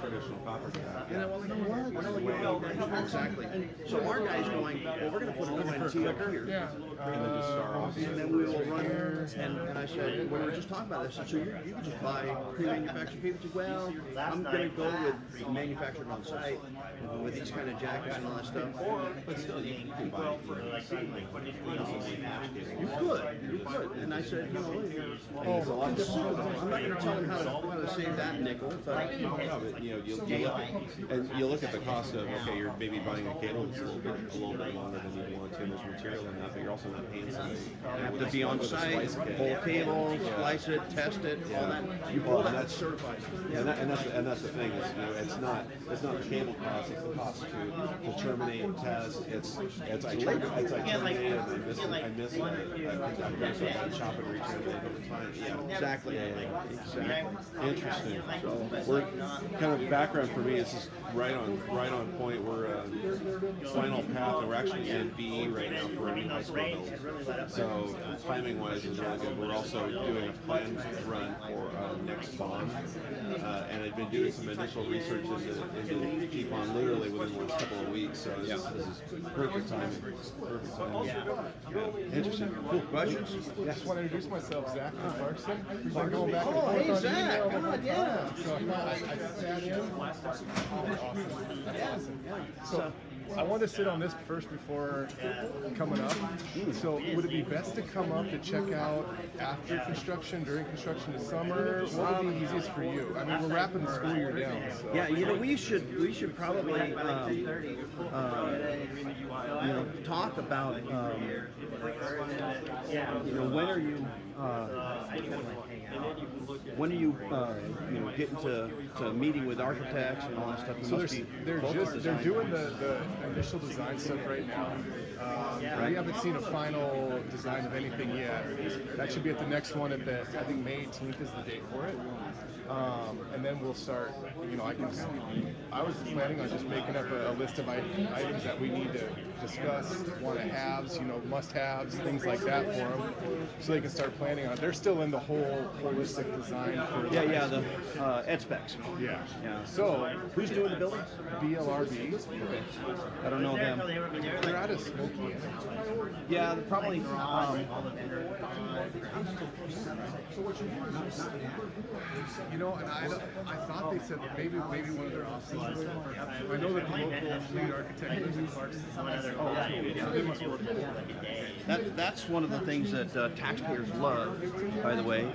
Traditional copper.
and then, well, you know what? No, you don't need that. Exactly. So our guy's going, well, we're going to put an ONT up here.
Yeah.
And then just start off.
And then we will run, and I said, we were just talking about this, I said, so you can just buy pre-manufactured cable. Well, I'm going to go with manufactured on site with these kind of jackets and all that stuff.
But still, you can buy
You could. And I said, you know,
it's a lot different.
I'm not going to tell them how to save that nickel, but
No, but you look at the cost of, okay, you're maybe buying a cable that's a little bit longer than you want to, and there's material in that, but you're also not paying somebody
to be on site, pull cable, splice it, test it, all that. You pull that, that's certified.
And that's the thing is, it's not the cable cost, it's the cost to terminate, test. It's I terminate, I miss a chop and reach and everything over time. Yeah,
Exactly.
Interesting. So we're kind of background for me. This is right on point. We're final path, and we're actually in BE right now for a new high school build. So timing wise is really good. We're also doing a planned run for next bond, and I've been doing some initial research into GPON literally within the last couple of weeks. So this is perfect timing. Perfect timing. Yeah. Interesting. Cool. Questions?
I just want to introduce myself, Zach from Clarkson. We've been going back and forth
hey,
on
Zach.
email.
God, yeah.
So I sat in. That's awesome. So I wanted to sit on this first before coming up. So would it be best to come up to check out after construction, during construction this summer? What would be easiest for you? I mean, we're wrapping the school year down. So.
Yeah, we should probably talk about when are you getting to meeting with architects and all that stuff?
So they're doing the initial design stuff right now. We haven't seen a final design of anything yet. That should be at the next one I think May 18th is the date for it. And then we'll start, I was planning on just making up a list of items that we need to discuss, want-to-haves, must-haves, things like that for them, so they can start planning on it. They're still in the whole holistic design for
the ed specs.
Yeah.
So, who's doing the building?
BLRB.
I don't know them.
They're out of Smoky.
Yeah, they're probably.
And I thought they said maybe one of their offices. I know that the local lead architect lives in Clarkson. So they must work with
That's one of the things that taxpayers love, by the way.